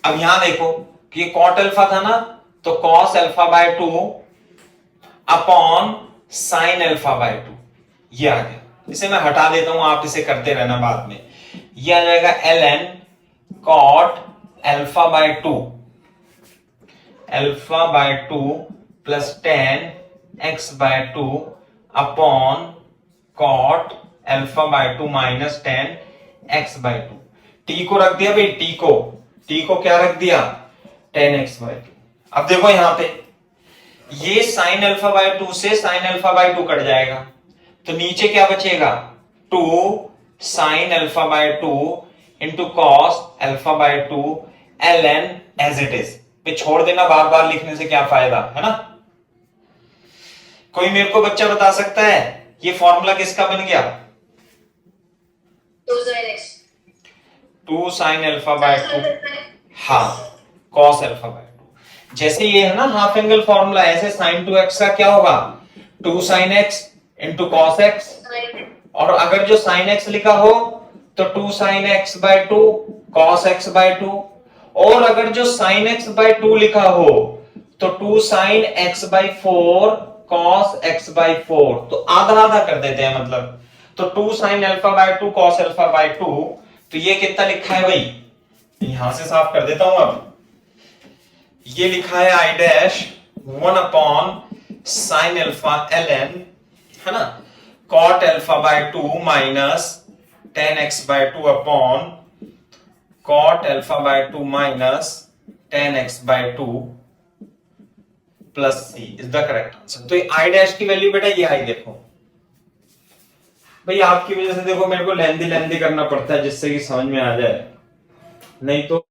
अब यहां देखो कि ये कॉट अल्फा था ना, तो cos alpha by 2 upon sine alpha by 2 ये आ गया। इसे मैं हटा देता हूं, आप इसे करते रहना बाद में। ये आ जाएगा ln cot alpha by 2 alpha by 2 plus tan x by 2 upon cot alpha by 2 minus tan x by 2। t को रख दिया भाई, t को क्या रख दिया? tan x by 2। अब देखो यहां पे ये साइन अल्फा बाय 2 से साइन अल्फा बाय 2 कट जाएगा, तो नीचे क्या बचेगा? 2 sine alpha by 2 into cos alpha by 2 ln as it is. पे छोड़ देना, बार बार लिखने से क्या फायदा, है ना। कोई मेरे को बच्चा बता सकता है ये फॉर्मूला किसका बन गया? 2 sin x 2 sine alpha by 2, हाँ कॉस अल्फा बाय 2। जैसे ये है ना हाफ एंगल फॉर्मूला, ऐसे साइन 2x का क्या होगा? 2 sine x into cos x, और अगर जो साइन x लिखा हो तो 2 sine x by 2 cos x by 2, और अगर जो साइन x बाय 2 लिखा हो तो 2 sine x by 4 cos x by 4। तो आधा आधा कर देते हैं मतलब, तो 2 sine alpha by 2 cos alpha by 2, तो ये कितना लिखा है भाई? यहां से साफ कर देता हूं। अब ये लिखा है i dash 1 upon sine alpha ln, है ना, cot alpha by 2 minus tan x by 2 upon cot alpha by 2 minus tan x by 2 plus c is the correct answer. तो आई डैश की वैल्यू बेटा ये आई, देखो भाई आपकी वजह से देखो मेरे को लेंदी करना पड़ता है जिससे कि समझ में आ जाए, नहीं तो